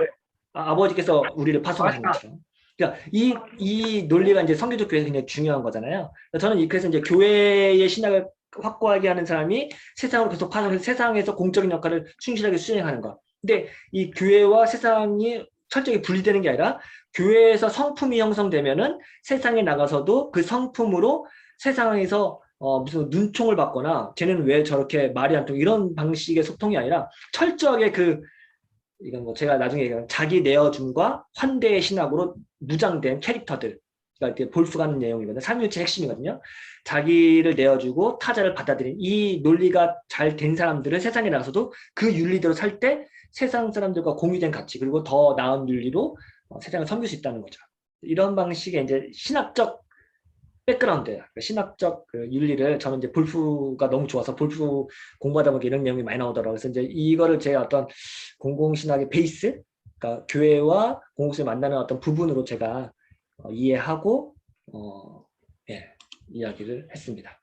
Speaker 1: 아버지께서 우리를 파송하신 것처럼. 그러니까 이 논리가 이제 성교적 교회에서 굉장히 중요한 거잖아요. 저는 그래서 이제 교회의 신학을 확고하게 하는 사람이 세상으로 계속 파송해서 세상에서 공적인 역할을 충실하게 수행하는 것. 근데 이 교회와 세상이 철저히 분리되는 게 아니라 교회에서 성품이 형성되면은 세상에 나가서도 그 성품으로 세상에서 무슨 눈총을 받거나 쟤는 왜 저렇게 말이 안 통해 이런 방식의 소통이 아니라 철저하게 이건 뭐 제가 나중에 얘기하는 자기 내어줌과 환대의 신학으로 무장된 캐릭터들, 그러니까 이렇게 볼프가는 내용이거든요. 삼위일체 핵심이거든요. 자기를 내어주고 타자를 받아들인 이 논리가 잘 된 사람들은 세상에 나가서도 그 윤리대로 살 때 세상 사람들과 공유된 가치 그리고 더 나은 윤리로 세상을 섬길 수 있다는 거죠. 이런 방식의 이제 신학적 백그라운드예요. 그러니까 신학적 그 윤리를 저는 이제 볼프가 너무 좋아서 볼프 공부하다 보니까 이런 내용이 많이 나오더라고요. 그래서 이제 이거를 제가 어떤 공공신학의 베이스, 그러니까 교회와 공공신을 만나는 어떤 부분으로 제가 이해하고 예, 이야기를 했습니다.